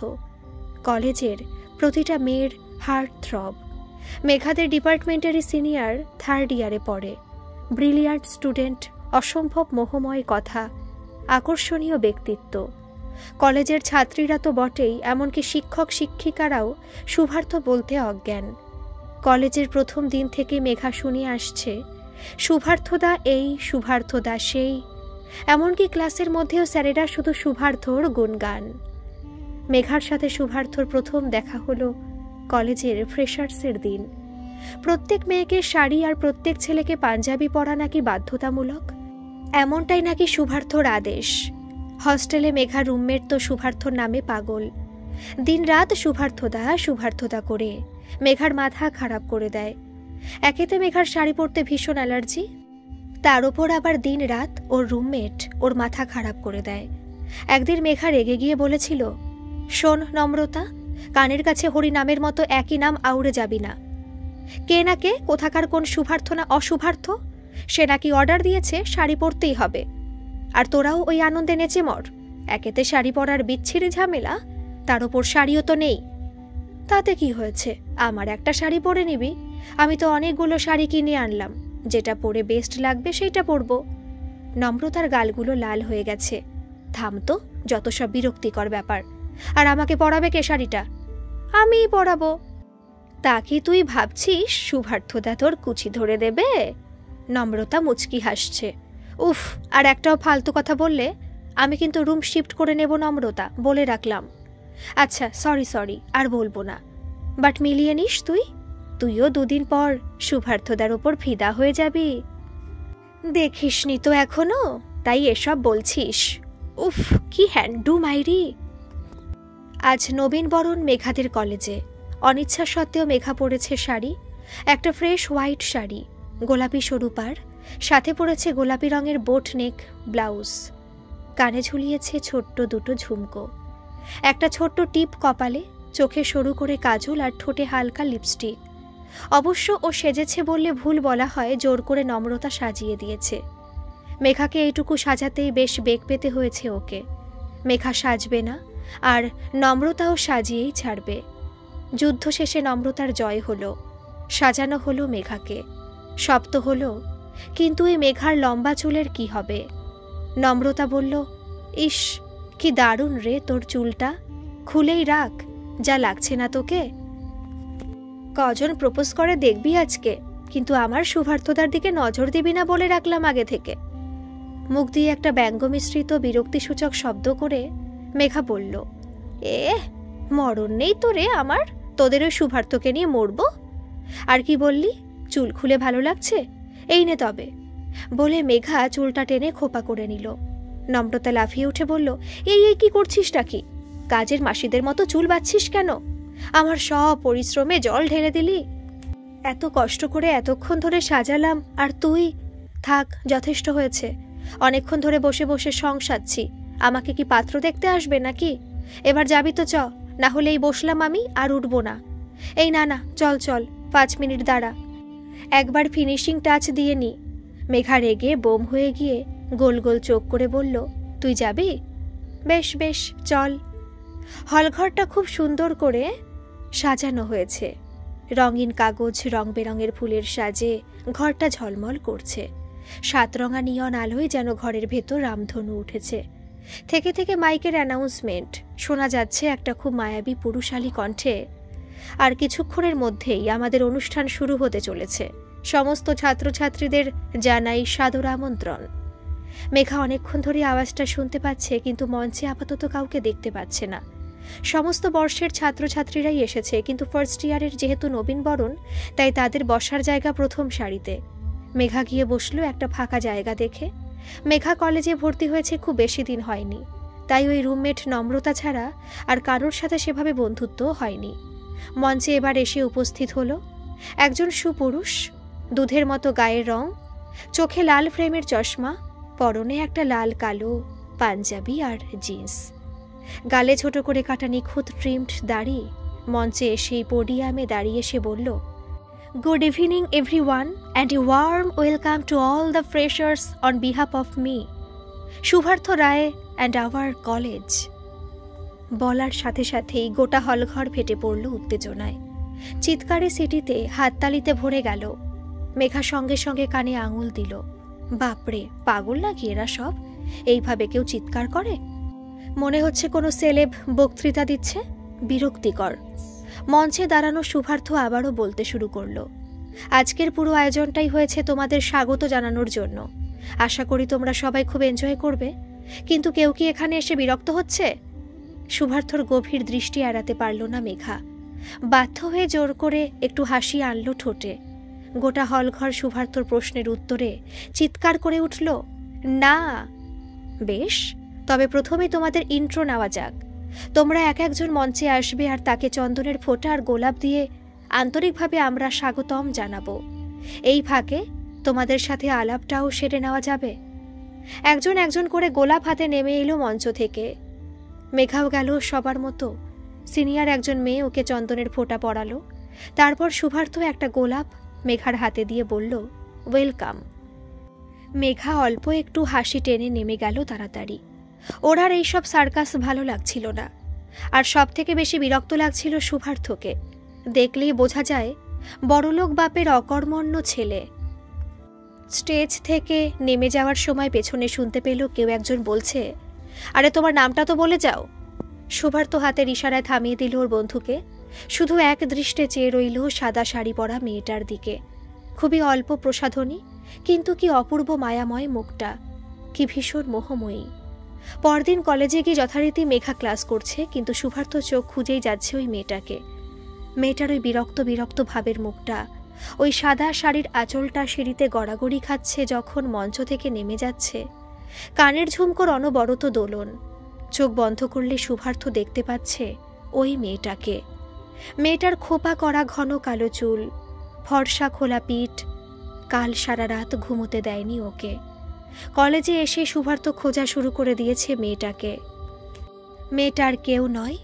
কলেজের প্রতিটা মেয়ের হার্ট থ্রব। মেঘাদের ডিপার্টমেন্টেরই সিনিয়র, 3rd ইয়ারে পড়ে। ব্রিলিয়ান্ট স্টুডেন্ট, অসম্ভব মোহময় কথা, আকর্ষণীয় ব্যক্তিত্ব। কলেজের ছাত্রীরা তো বটেই, এমনকি শিক্ষক শিক্ষিকারাও শুভার্থ বলতে অজ্ঞান। কলেজের প্রথম দিন থেকে মেঘা শুনে আসছে শুভার্থদা এই, শুভার্থদা সেই। এমনকি ক্লাসের মধ্যেও স্যারেরা শুধু শুভার্থর গুণগান। মেঘার সাথে শুভার্থর প্রথম দেখা হলো কলেজের ফ্রেশার্সের দিন। প্রত্যেক মেয়েকে শাড়ি আর প্রত্যেক ছেলেকে পাঞ্জাবি পরা নাকি বাধ্যতামূলক, এমনটাই নাকি শুভার্থর আদেশ। হস্টেলে মেঘা রুমমেট তো শুভার্থর নামে পাগল। দিনরাত শুভার্থদা শুভার্থদা করে মেঘার মাথা খারাপ করে দেয়। একেতে মেঘার শাড়ি পরতে ভীষণ অ্যালার্জি, তার ওপর আবার দিন রাত ওর রুমমেট ওর মাথা খারাপ করে দেয়। একদিন মেঘা রেগে গিয়ে বলেছিল, শোন নম্রতা, কানের কাছে হরিনামের মতো একই নাম আউড়ে যাবি না। কে না কে, কোথাকার কোন শুভার্থ না অশুভার্থ, সে নাকি অর্ডার দিয়েছে শাড়ি পরতেই হবে, আর তোরাও ওই আনন্দে নেচে মর। একেতে শাড়ি পরার বিচ্ছিরি ঝামেলা, তার ওপর শাড়িও তো নেই। তাতে কি হয়েছে, আমার একটা শাড়ি পরে নিবি, আমি তো অনেকগুলো শাড়ি কিনে আনলাম, যেটা পরে বেস্ট লাগবে সেইটা পরবো। নম্রতার গালগুলো লাল হয়ে গেছে। থাম তো, যত সব বিরক্তিকর ব্যাপার। আর আমাকে পরাবে কে শাড়িটা? আমিই পরাবো। তা কি তুই ভাবছিস শুভার্থদা তোর কুচি ধরে দেবে? নম্রতা মুচকি হাসছে। উফ, আর একটাও ফালতু কথা বললে আমি কিন্তু রুম শিফট করে নেব নম্রতা, বলে রাখলাম। আচ্ছা সরি, আর বলবো না। বাট মিলিয়ে নিস তুইও দুদিন পর শুভার্থদার ওপর ফিদা হয়ে যাবি। দেখিসনি তো এখনো, তাই এসব বলছিস। উফ, কি হ্যান্ডু মাইরি। আজ নবীন বরণ মেঘাদের কলেজে। অনিচ্ছা সত্ত্বেও মেঘা পরেছে শাড়ি, একটা ফ্রেশ হোয়াইট শাড়ি, গোলাপি সরু পাড়, সাথে পরেছে গোলাপি রঙের বোট নেক ব্লাউজ। কানে ঝুলিয়েছে ছোট্ট দুটো ঝুমকো, একটা ছোট্ট টিপ কপালে, চোখে সরু করে কাজল আর ঠোঁটে হালকা লিপস্টিক। অবশ্য ও সেজেছে বললে ভুল বলা হয়, জোর করে নম্রতা সাজিয়ে দিয়েছে। মেঘাকে এইটুকু সাজাতেই বেশ বেগ পেতে হয়েছে ওকে। মেঘা সাজবে না, আর নম্রতাও সাজিয়েই ছাড়বে। যুদ্ধ শেষে নম্রতার জয় হলো, সাজানো হলো মেঘাকে, সব তো হলো, কিন্তু এই মেঘার লম্বা চুলের কি হবে? নম্রতা বলল, ইস কি দারুণ রে তোর চুলটা, খুলেই রাখ, যা লাগছে না তোকে। কজন প্রপোজ করে দেখবি আজকে, কিন্তু আমার শুভার্থদার দিকে নজর দিবি না বলে রাখলাম আগে থেকে। মুখ দিয়ে একটা ব্যঙ্গ মিশ্রিত বিরক্তিসূচক শব্দ করে মেঘা বলল, মরণ নেই তো রে আমার, তোদের ওই শুভার্থকে নিয়ে মরবো। আর কি বললি, চুল খুলে ভালো লাগছে? এই নে তবে। বলে মেঘা চুলটা টেনে খোপা করে নিল। নম্রতা লাফিয়ে উঠে বলল, এই কি করছিসটা কি? কাজের মাসিদের মতো চুল বাঁধছিস কেন? আমার সব পরিশ্রমে জল ঢেলে দিলি। এত কষ্ট করে এতক্ষণ ধরে সাজালাম, আর তুই? থাক, যথেষ্ট হয়েছে। অনেকক্ষণ ধরে বসে বসে সাজছি, আমাকে কি পাত্র দেখতে আসবে নাকি? এবার যাবি তো চ, না হলে এই বসলাম আমি, আর উঠবো না। এই না, চল 5 মিনিট দাঁড়া, একবার ফিনিশিং টাচ দিয়ে নি। মেঘা রেগে বোম হয়ে গিয়ে গোল গোল চোখ করে বলল, তুই যাবি? বেশ চল। হলঘরটা খুব সুন্দর করে সাজানো হয়েছে। রঙিন কাগজ, রং বেরঙের ফুলের সাজে ঘরটা ঝলমল করছে। 7 রঙা নিয়ন আলোয় যেন ঘরের ভেতর রামধনু উঠেছে। থেকে থেকে মাইকের অ্যানাউন্সমেন্ট শোনা যাচ্ছে একটা খুব মায়াবী পুরুষালী কণ্ঠে, আর কিছুক্ষণের মধ্যেই আমাদের অনুষ্ঠান শুরু হতে চলেছে। সমস্ত ছাত্রছাত্রীদের জানাই সাদর আমন্ত্রণ। মেঘা অনেকক্ষণ ধরে আওয়াজটা শুনতে পাচ্ছে, কিন্তু মঞ্চে আপাতত কাউকে দেখতে পাচ্ছে না। সমস্ত বর্ষের ছাত্রছাত্রীরাই এসেছে, কিন্তু ফার্স্ট ইয়ারের যেহেতু নবীন বরণ, তাই তাদের বসার জায়গা প্রথম সারিতে। মেঘা গিয়ে বসলো একটা ফাঁকা জায়গা দেখে। মেঘা কলেজে ভর্তি হয়েছে খুব বেশি দিন হয়নি, তাই ওই রুমমেট নম্রতা ছাড়া আর কারোর সাথে সেভাবে বন্ধুত্ব হয়নি। মঞ্চে এবার এসে উপস্থিত হলো একজন সুপুরুষ, দুধের মতো গায়ের রং, চোখে লাল ফ্রেমের চশমা, পরনে একটা লাল কালো পাঞ্জাবি আর জিন্স, গালে ছোট করে কাটা নিখুঁত ট্রিমড দাড়ি। মঞ্চে এসেই পোডিয়ামে দাঁড়িয়ে সে বলল, good evening everyone, and a warm welcome to all the freshers on behalf of me, Shubharth Roy and our college. বলার সাথে সাথেই গোটা হলঘর ফেটে পড়ল উত্তেজনায়। চিৎকারে সিটিতে হাততালিতে ভরে গেল। মেঘা সঙ্গে সঙ্গে কানে আঙুল দিল। বাপরে, পাগল নাকি এরা সব? এইভাবে কেউ চিৎকার করে? মনে হচ্ছে কোনো সেলেব বক্তৃতা দিচ্ছে। বিরক্তিকর। মঞ্চে দাঁড়ানো শুভার্থ আবারও বলতে শুরু করল, আজকের পুরো আয়োজনটাই হয়েছে তোমাদের স্বাগত জানানোর জন্য। আশা করি তোমরা সবাই খুব এনজয় করবে, কিন্তু কেউ কি এখানে এসে বিরক্ত হচ্ছে? শুভার্থর গভীর দৃষ্টি এড়াতে পারল না মেঘা। বাধ্য হয়ে জোর করে একটু হাসি আনল ঠোঁটে। গোটা হলঘর শুভার্থর প্রশ্নের উত্তরে চিৎকার করে উঠল, না। বেশ, তবে প্রথমে তোমাদের ইন্ট্রো নেওয়া যাক। তোমরা এক একজন মঞ্চে আসবে, আর তাকে চন্দনের ফোঁটা আর গোলাপ দিয়ে আন্তরিকভাবে আমরা স্বাগতম জানাবো। এই ফাঁকে তোমাদের সাথে আলাপটাও সেরে নেওয়া যাবে। একজন একজন করে গোলাপ হাতে নেমে এলো মঞ্চ থেকে। মেঘাও গেল সবার মতো। সিনিয়র একজন মেয়ে ওকে চন্দনের ফোঁটা পরালো। তারপর শুভার্থ একটা গোলাপ মেঘার হাতে দিয়ে বলল, ওয়েলকাম। মেঘা অল্প একটু হাসি টেনে নেমে গেল তাড়াতাড়ি। ওর আর এইসব সার্কাস ভালো লাগছিল না। আর সব থেকে বেশি বিরক্ত লাগছিল শুভার্থকে। দেখলেই বোঝা যায় বড়লোক বাপের অকর্মণ্য ছেলে। স্টেজ থেকে নেমে যাওয়ার সময় পেছনে শুনতে পেল কেউ একজন বলছে, আরে তোমার নামটা তো বলে যাও। শুভার্থ হাতের ইশারায় থামিয়ে দিল ওর বন্ধুকে। শুধু এক দৃষ্টে চেয়ে রইল সাদা শাড়ি পরা মেয়েটার দিকে। খুবই অল্প প্রসাধনী, কিন্তু কি অপূর্ব মায়াময় মুখটা, কি ভীষণ মোহময়ী। পরদিন কলেজে গিয়ে যথারীতি মেঘা ক্লাস করছে, কিন্তু শুভার্থ চোখ খুঁজেই যাচ্ছে ওই মেয়েটাকে। মেয়েটার ওই বিরক্ত বিরক্ত ভাবের মুখটা, ওই সাদা শাড়ির আঁচলটা সিঁড়িতে গড়াগড়ি খাচ্ছে যখন মঞ্চ থেকে নেমে যাচ্ছে, কানের ঝুমকোর অনবরত দোলন। চোখ বন্ধ করলে শুভার্থ দেখতে পাচ্ছে ওই মেয়েটাকে। মেয়েটার খোপা করা ঘন কালো চুল, ফর্সা খোলা পিঠ। কাল সারা রাত ঘুমোতে দেয়নি ওকে। কলেজে এসে শুভার্থ খোঁজা শুরু করে দিয়েছে মেয়েটাকে। মেয়েটার কেউ নয়,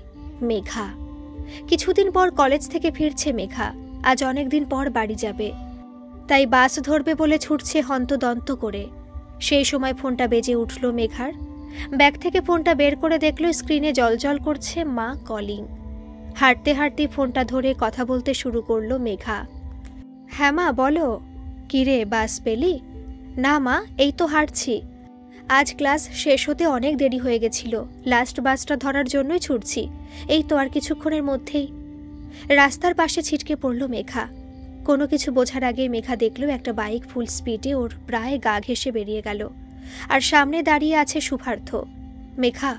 মেঘা। কিছুদিন পর কলেজ থেকে ফিরছে মেঘা। আজ অনেকদিন পর বাড়ি যাবে, তাই বাস ধরবে বলে ছুটছে হন্তদন্ত করে। সেই সময় ফোনটা বেজে উঠল মেঘার। ব্যাগ থেকে ফোনটা বের করে দেখল স্ক্রিনে জলজল করছে মা কলিং। হাঁটতে হাঁটতে ফোনটা ধরে কথা বলতে শুরু করলো মেঘা। হ্যাঁ মা, বলো। কিরে, বাস পেলি? না মা, এই তো হাঁটছি। আজ ক্লাস শেষ হতে অনেক দেরি হয়ে গেছিল, লাস্ট বাসটা ধরার জন্যই ছুটছি। এই তো আর কিছুক্ষণের মধ্যেই। রাস্তার পাশে ছিটকে পড়ল মেঘা। কোনো কিছু বোঝার আগেই মেঘা দেখল একটা বাইক ফুল স্পিডে ওর প্রায় গা ঘেঁষে বেরিয়ে গেল, আর সামনে দাঁড়িয়ে আছে শুভার্থ। মেঘা,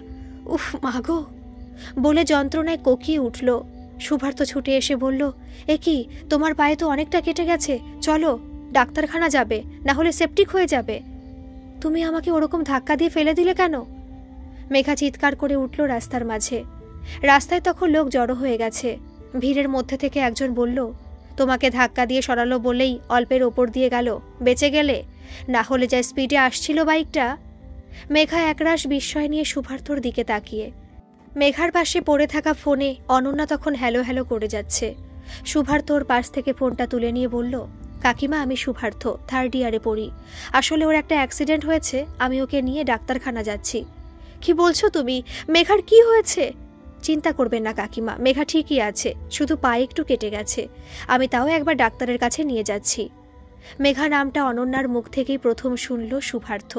উফ মাগো বলে যন্ত্রণায় কোকিয়ে উঠল। শুভার্থ ছুটে এসে বলল, এ কি, তোমার পায়ে তো অনেকটা কেটে গেছে, চলো ডাক্তারখানা যাবে, না হলে সেপটিক হয়ে যাবে। তুমি আমাকে ওরকম ধাক্কা দিয়ে ফেলে দিলে কেন? মেঘা চিৎকার করে উঠল রাস্তার মাঝে। রাস্তায় তখন লোক জড়ো হয়ে গেছে। ভিড়ের মধ্যে থেকে একজন বলল, তোমাকে ধাক্কা দিয়ে সরালো বলেই অল্পের ওপর দিয়ে গেল, বেঁচে গেলে, না হলে যা স্পিডে আসছিল বাইকটা। মেঘা একরাশ বিস্ময় নিয়ে শুভার্থর দিকে তাকিয়ে। মেঘার পাশে পড়ে থাকা ফোনে অনন্যা তখন হ্যালো হ্যালো করে যাচ্ছে। শুভার্থ ওর পাশ থেকে ফোনটা তুলে নিয়ে বলল, কাকিমা, আমি শুভার্থ, 3rd ইয়ারে পড়ি। আসলে ওর একটা অ্যাক্সিডেন্ট হয়েছে, আমি ওকে নিয়ে ডাক্তারখানা যাচ্ছি। কি বলছো তুমি? মেঘার কি হয়েছে? চিন্তা করবেন না কাকিমা, মেঘা ঠিকই আছে, শুধু পায়ে একটু কেটে গেছে। আমি তাও একবার ডাক্তারের কাছে নিয়ে যাচ্ছি। মেঘা নামটা অনন্যার মুখ থেকেই প্রথম শুনল শুভার্থ।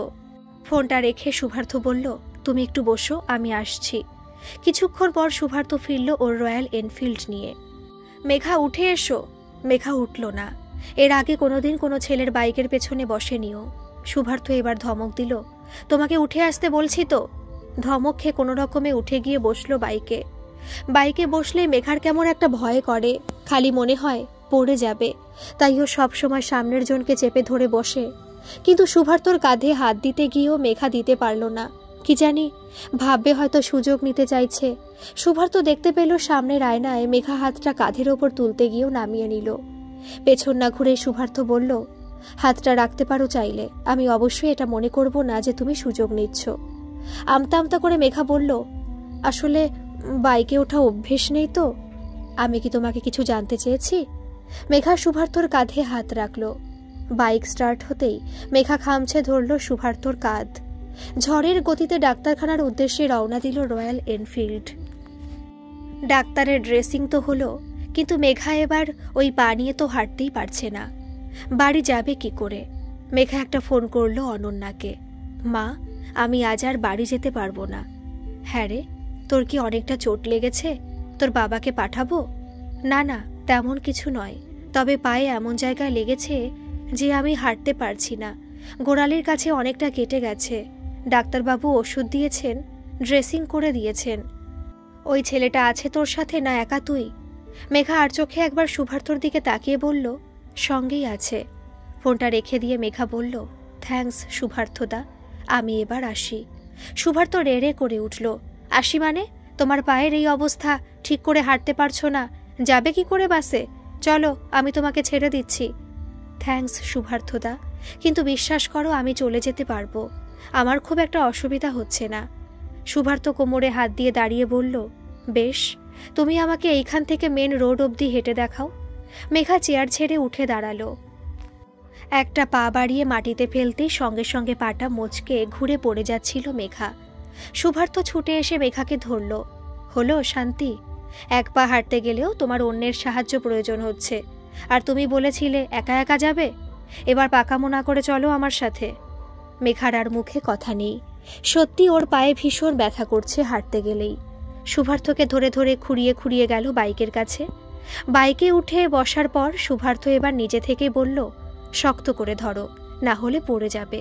ফোনটা রেখে শুভার্থ বলল, তুমি একটু বসো, আমি আসছি। কিছুক্ষণ পর শুভার্থ ফিরল ওর রয়্যাল এনফিল্ড নিয়ে। মেঘা, উঠে এসো। মেঘা উঠল না। এর আগে কোনোদিন কোনো ছেলের বাইকের পেছনে বসেনিও। শুভার্থ এবার ধমক দিল, তোমাকে উঠে আসতে বলছি তো। ধমক খেয়ে কোনো রকমে উঠে গিয়ে বসলো বাইকে। বাইকে বসলে মেঘার কেমন একটা ভয় করে, খালি মনে হয় পড়ে যাবে। তাই ও সবসময় সামনের জনকে চেপে ধরে বসে। কিন্তু শুভার্থর কাঁধে হাত দিতে গিয়েও মেঘা দিতে পারল না। কি জানি, ভাববে হয়তো সুযোগ নিতে চাইছে। শুভার্থ দেখতে পেল সামনের আয়নায় মেঘা হাতটা কাঁধের ওপর তুলতে গিয়েও নামিয়ে নিল। পেছন না ঘুরে শুভার্থ বলল, হাতটা রাখতে পারো চাইলে, আমি অবশ্যই এটা মনে করব না যে তুমি সুযোগ নিচ্ছ। আমতা আমতা করে মেঘা বলল, আসলে বাইকে ওঠা অভ্যেস নেই তো। আমি কি তোমাকে কিছু জানতে চেয়েছি? মেঘা শুভার্থর কাঁধে হাত রাখল। বাইক স্টার্ট হতেই মেঘা খামছে ধরল শুভার্থর কাঁধ। ঝড়ের গতিতে ডাক্তারখানার উদ্দেশ্যে রওনা দিল রয়্যাল এনফিল্ড। ডাক্তারের ড্রেসিং তো হলো, কিন্তু মেঘা এবার ওই পা নিয়ে তো হাঁটতেই পারছে না। বাড়ি যাবে কি করে? মেঘা একটা ফোন করলো অনন্যাকে। মা, আমি আজ আর বাড়ি যেতে পারবো না। হ্যাঁ রে, তোর কি অনেকটা চোট লেগেছে? তোর বাবাকে পাঠাবো? না না, তেমন কিছু নয়, তবে পায়ে এমন জায়গায় লেগেছে যে আমি হাঁটতে পারছি না। গোড়ালির কাছে অনেকটা কেটে গেছে। ডাক্তারবাবু ওষুধ দিয়েছেন, ড্রেসিং করে দিয়েছেন। ওই ছেলেটা আছে তোর সাথে, না একা তুই? মেঘা আর চোখে একবার শুভার্থর দিকে তাকিয়ে বলল, সঙ্গেই আছে। ফোনটা রেখে দিয়ে মেঘা বলল, থ্যাঙ্কস শুভার্থদা, আমি এবার আসি। শুভার্থ রেড়ে করে উঠল, আসি মানে? তোমার পায়ের এই অবস্থা, ঠিক করে হাঁটতে পারছো না, যাবে কি করে বাসে? চলো, আমি তোমাকে ছেড়ে দিচ্ছি। থ্যাঙ্কস শুভার্থদা, কিন্তু বিশ্বাস করো আমি চলে যেতে পারবো, আমার খুব একটা অসুবিধা হচ্ছে না। শুভার্থ কোমরে হাত দিয়ে দাঁড়িয়ে বলল, বেশ, তুমি আমাকে এইখান থেকে মেন রোড অবধি হেঁটে দেখাও। মেঘা চেয়ার ছেড়ে উঠে দাঁড়ালো। একটা পা বাড়িয়ে মাটিতে ফেলতেই সঙ্গে সঙ্গে পাটা মোচকে ঘুরে পড়ে যাচ্ছিল মেঘা। শুভার্থ ছুটে এসে মেঘাকে ধরল। হলো শান্তি? এক পা হাঁটতে গেলেও তোমার অন্যের সাহায্য প্রয়োজন হচ্ছে, আর তুমি বলেছিলে একা একা যাবে। এবার পাকামো না করে চলো আমার সাথে। মেঘার আর মুখে কথা নেই। সত্যি ওর পায়ে ভীষণ ব্যথা করছে হাঁটতে গেলেই। শুভার্থকে ধরে ধরে খুঁড়িয়ে খুঁড়িয়ে গেল বাইকের কাছে। বাইকে উঠে বসার পর শুভার্থ এবার নিজে থেকে বলল, শক্ত করে ধরো, না হলে পড়ে যাবে।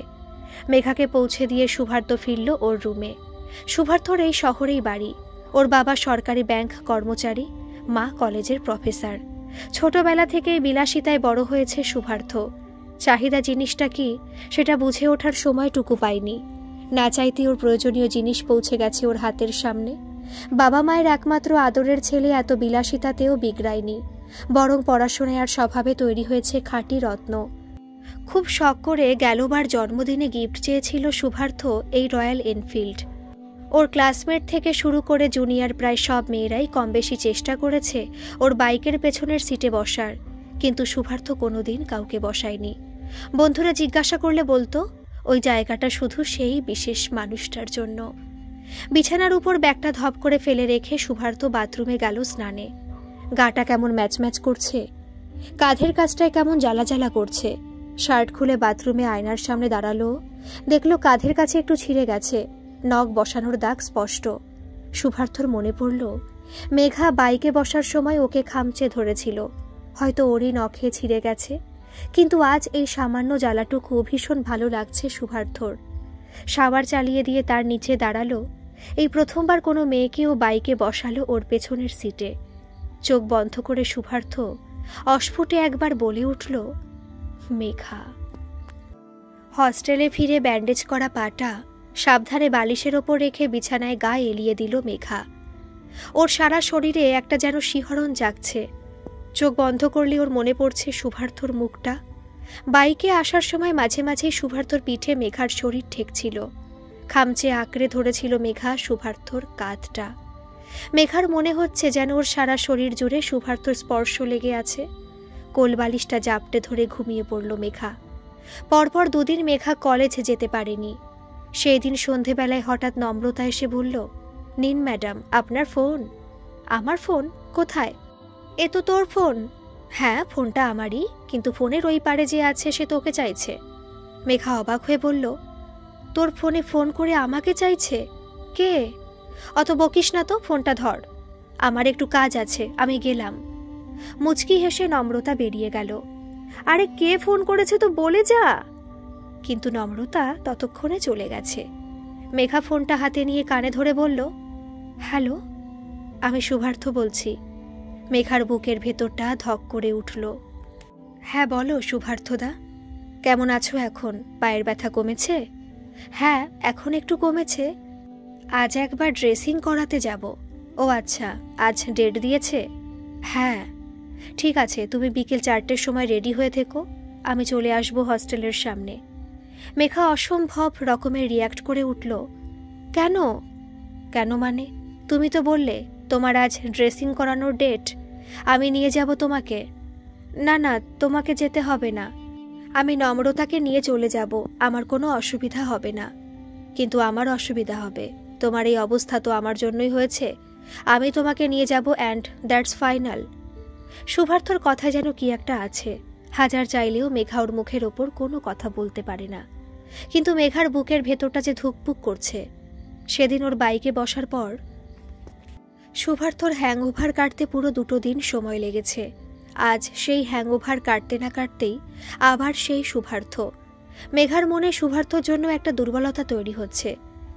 মেঘাকে পৌঁছে দিয়ে শুভার্থ ফিরল ওর রুমে। শুভার্থর এই শহরেই বাড়ি। ওর বাবা সরকারি ব্যাংক কর্মচারী, মা কলেজের প্রফেসর। ছোটবেলা থেকেই বিলাসিতায় বড় হয়েছে শুভার্থ। চাহিদা জিনিসটা কি সেটা বুঝে ওঠার সময়টুকু পায়নি। না চাইতে ওর প্রয়োজনীয় জিনিস পৌঁছে গেছে ওর হাতের সামনে। বাবা মায়ের একমাত্র আদরের ছেলে এত বিলাসিতাতেও বিগড়ায়নি, বরং পড়াশোনায় আর স্বভাবে তৈরি হয়েছে খাঁটি রত্ন। খুব শখ করে গেলবার জন্মদিনে গিফট চেয়েছিল শুভার্থ এই রয়্যাল এনফিল্ড। ওর ক্লাসমেট থেকে শুরু করে জুনিয়র প্রায় সব মেয়েরাই কম বেশি চেষ্টা করেছে ওর বাইকের পেছনের সিটে বসার, কিন্তু শুভার্থ কোনোদিন কাউকে বসায়নি। বন্ধুরা জিজ্ঞাসা করলে বলতো ওই জায়গাটা শুধু সেই বিশেষ মানুষটার জন্য। বিছানার উপর ব্যাগটা ধপ করে ফেলে রেখে শুভার্থ বাথরুমে গেল স্নানে। গাটা কেমন ম্যাচ ম্যাচ করছে, কাঁধের কাছটায় কেমন জ্বালা জ্বালা করছে। শার্ট খুলে বাথরুমে আয়নার সামনে দাঁড়ালো। দেখলো কাঁধের কাছে একটু ছিঁড়ে গেছে, নখ বসানোর দাগ স্পষ্ট। শুভার্থর মনে পড়ল মেঘা বাইকে বসার সময় ওকে খামচে ধরেছিল, হয়তো ওরই নখে ছিঁড়ে গেছে। কিন্তু আজ এই সামান্য জ্বালাটুকু ভীষণ ভালো লাগছে শুভার্থর। শাওয়ার চালিয়ে দিয়ে তার নিচে দাঁড়ালো। এই প্রথমবার কোনো মেয়েকেও বাইকে বসালো ওর পেছনের সিটে। চোখ বন্ধ করে শুভার্থ অস্ফুটে একবার বলে উঠল, মেঘা। হস্টেলে ফিরে ব্যান্ডেজ করা পাটা সাবধানে বালিশের ওপর রেখে বিছানায় গা এলিয়ে দিল মেঘা। ওর সারা শরীরে একটা যেন শিহরণ জাগছে। চোখ বন্ধ করলে ওর মনে পড়ছে শুভার্থর মুখটা। বাইকে আসার সময় মাঝে মাঝেই শুভার্থর পিঠে মেঘার শরীর ঠেকছিল। খামচে আঁকড়ে ধরেছিল মেঘা শুভার্থর কাঁধটা। মেঘার মনে হচ্ছে যেন ওর সারা শরীর জুড়ে শুভার্থর স্পর্শ লেগে আছে। কোলবালিশটা জাপটে ধরে ঘুমিয়ে পড়ল মেঘা। পরপর দুদিন মেঘা কলেজ যেতে পারেনি। সেই দিন সন্ধেবেলায় হঠাৎ নম্রতা এসে বলল, নিন ম্যাডাম আপনার ফোন। আমার ফোন? কোথায়? এ তো তোর ফোন। হ্যাঁ ফোনটা আমারই, কিন্তু ফোনের ওই পারে যে আছে সে তোকে চাইছে। মেঘা অবাক হয়ে বলল, তোর ফোনে ফোন করে আমাকে চাইছে? কে? অত বকিস না তো, ফোনটা ধর। আমার একটু কাজ আছে, আমি গেলাম। মুচকি হেসে নম্রতা বেরিয়ে গেল। আরে কে ফোন করেছে তো বলে যা। কিন্তু নম্রতা ততক্ষণে চলে গেছে। মেঘা ফোনটা হাতে নিয়ে কানে ধরে বলল, হ্যালো, আমি শুভার্থ বলছি। মেঘার বুকের ভেতরটা ধক করে উঠল। হ্যাঁ বলো শুভার্থদা, কেমন আছো এখন? পায়ের ব্যথা কমেছে? হ্যাঁ এখন একটু কমেছে। আজ একবার ড্রেসিং করাতে যাব। ও আচ্ছা, আজ ডেট দিয়েছে? হ্যাঁ ঠিক আছে, তুমি বিকেল 4টের সময় রেডি হয়ে থেকো, আমি চলে আসবো হস্টেলের সামনে। মেঘা অসম্ভব রকমের রিয়্যাক্ট করে উঠল। কেন? কেন মানে? তুমি তো বললে তোমার আজ ড্রেসিং করানোর ডেট, আমি নিয়ে যাব তোমাকে। না না, তোমাকে যেতে হবে না, আমি নম্রতাকে নিয়ে চলে যাব, আমার কোনো অসুবিধা হবে না। কিন্তু আমার অসুবিধা হবে, তোমার এই অবস্থা তো আমার জন্যই হয়েছে। আমি তোমাকে নিয়ে যাব অ্যান্ড দ্যাটস ফাইনাল। শুভার্থর কথায় যেন কি একটা আছে। হাজার চাইলেও মেঘা ওর মুখের ওপর কোনো কথা বলতে পারে না। কিন্তু মেঘার বুকের ভেতরটা যে ধুকপুক করছে। সেদিন ওর বাইকে বসার পর শুভার্থর হ্যাংওভার কাটতে পুরো 2 দিন সময় লেগেছে। আজ সেই হ্যাংওভার কাটতে না কাটতেই আবার সেই শুভার্থ। মেঘার মনে শুভার্থর জন্য একটা দুর্বলতা তৈরি হচ্ছে,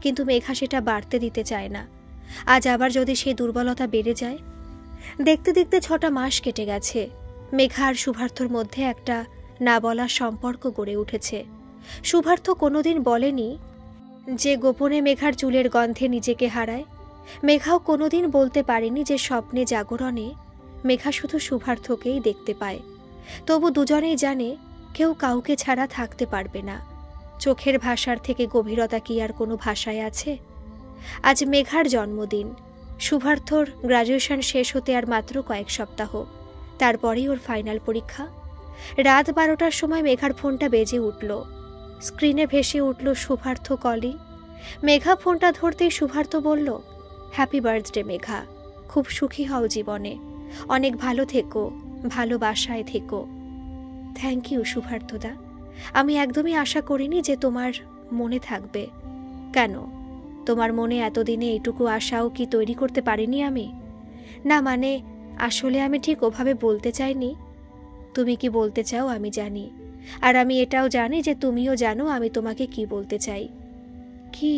কিন্তু মেঘা সেটা বাড়তে দিতে চায় না। আজ আবার যদি সেই দুর্বলতা বেড়ে যায়। দেখতে দেখতে 6টা মাস কেটে গেছে। মেঘা আর শুভার্থর মধ্যে একটা না বলা সম্পর্ক গড়ে উঠেছে। শুভার্থ কোনোদিন বলেনি যে গোপনে মেঘার চুলের গন্ধে নিজেকে হারায়। মেঘাও কোনোদিন বলতে পারেনি যে স্বপ্নে জাগরণে মেঘা শুধু শুভার্থকেই দেখতে পায়। তবু দুজনেই জানে কেউ কাউকে ছাড়া থাকতে পারবে না। চোখের ভাষার থেকে গভীরতা কি আর কোনো ভাষায় আছে? আজ মেঘার জন্মদিন। শুভার্থর গ্র্যাজুয়েশন শেষ হতে আর মাত্র কয়েক সপ্তাহ, তারপরেই ওর ফাইনাল পরীক্ষা। রাত 12টার সময় মেঘার ফোনটা বেজে উঠল। স্ক্রিনে ভেসে উঠল শুভার্থ কলিং। মেঘা ফোনটা ধরতেই শুভার্থ বলল, হ্যাপি বার্থডে মেঘা, খুব সুখী হও জীবনে, অনেক ভালো থেকো, ভালোবাসায় থেকো। থ্যাংক ইউ শুভার্থদা, আমি একদমই আশা করিনি যে তোমার মনে থাকবে। কেন, তোমার মনে এতদিনে এইটুকু আশাও কি তৈরি করতে পারিনি আমি? না মানে আসলে আমি ঠিক ওভাবে বলতে চাইনি। তুমি কি বলতে চাও আমি জানি, আর আমি এটাও জানি যে তুমিও জানো আমি তোমাকে কি বলতে চাই। কি?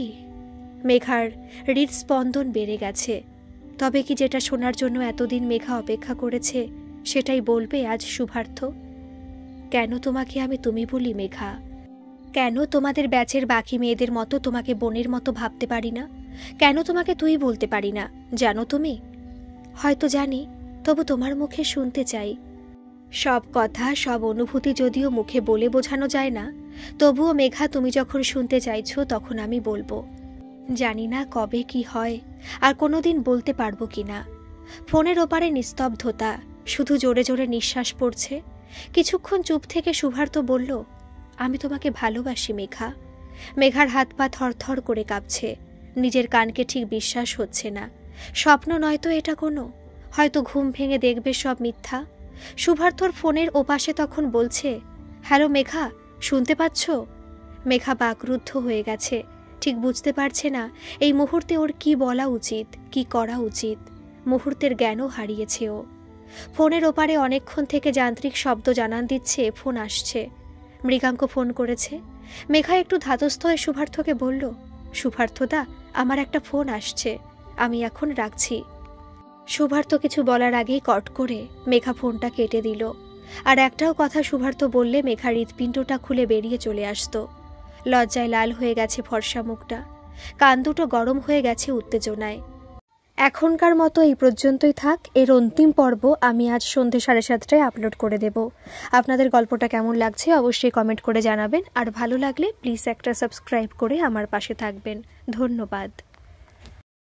মেঘার হৃদস্পন্দন বেড়ে গেছে। তবে কি যেটা শোনার জন্য এতদিন মেঘা অপেক্ষা করেছে সেটাই বলবে আজ শুভার্থ? কেন তোমাকে আমি তুমি বলি মেঘা? কেন তোমাদের ব্যাচের বাকি মেয়েদের মতো তোমাকে বোনের মতো ভাবতে পারি না? কেন তোমাকে তুই বলতে পারি না? জানো তুমি? হয়তো জানি, তবু তোমার মুখে শুনতে চাই। সব কথা, সব অনুভূতি যদিও মুখে বলে বোঝানো যায় না, তবুও মেঘা তুমি যখন শুনতে চাইছো তখন আমি বলবো। জানি না কবে কি হয়, আর কোনোদিন বলতে পারবো কিনা। ফোনের ওপারে নিস্তব্ধতা, শুধু জোরে জোরে নিঃশ্বাস পড়ছে। কিছুক্ষণ চুপ থেকে শুভার্থ বলল, আমি তোমাকে ভালোবাসি মেঘা। মেঘার হাত পা থরথর করে কাঁপছে। নিজের কানকে ঠিক বিশ্বাস হচ্ছে না। স্বপ্ন নয়তো এটা কোনো, হয়তো ঘুম ভেঙে দেখবে সব মিথ্যা। শুভার্থর ফোনের ওপাশে তখন বলছে, হ্যালো মেঘা, শুনতে পাচ্ছ? মেঘা বাকরুদ্ধ হয়ে গেছে, ঠিক বুঝতে পারছে না এই মুহূর্তে ওর কি বলা উচিত, কি করা উচিত। মুহূর্তের জ্ঞানও হারিয়েছে ও। ফোনের ওপারে অনেকক্ষণ থেকে যান্ত্রিক শব্দ জানান দিচ্ছে ফোন আসছে। মৃগাঙ্ক ফোন করেছে। মেঘা একটু ধাতস্থ হয়ে শুভার্থকে বলল, শুভার্থদা, আমার একটা ফোন আসছে, আমি এখন রাখছি। শুভার্থ কিছু বলার আগেই কট করে মেঘা ফোনটা কেটে দিল। আর একটাও কথা শুভার্থ বললে মেঘা হৃৎপিণ্ডটা খুলে বেরিয়ে চলে আসতো। লজ্জায় লাল হয়ে গেছে ফর্সা মুখটা, কান দুটো গরম হয়ে গেছে উত্তেজনায়। এখনকার মতো এই পর্যন্তই থাক। এর অন্তিম পর্ব আমি আজ সন্ধ্যে 7:30টায় আপলোড করে দেব। আপনাদের গল্পটা কেমন লাগছে অবশ্যই কমেন্ট করে জানাবেন, আর ভালো লাগলে প্লিজ একটা সাবস্ক্রাইব করে আমার পাশে থাকবেন। ধন্যবাদ।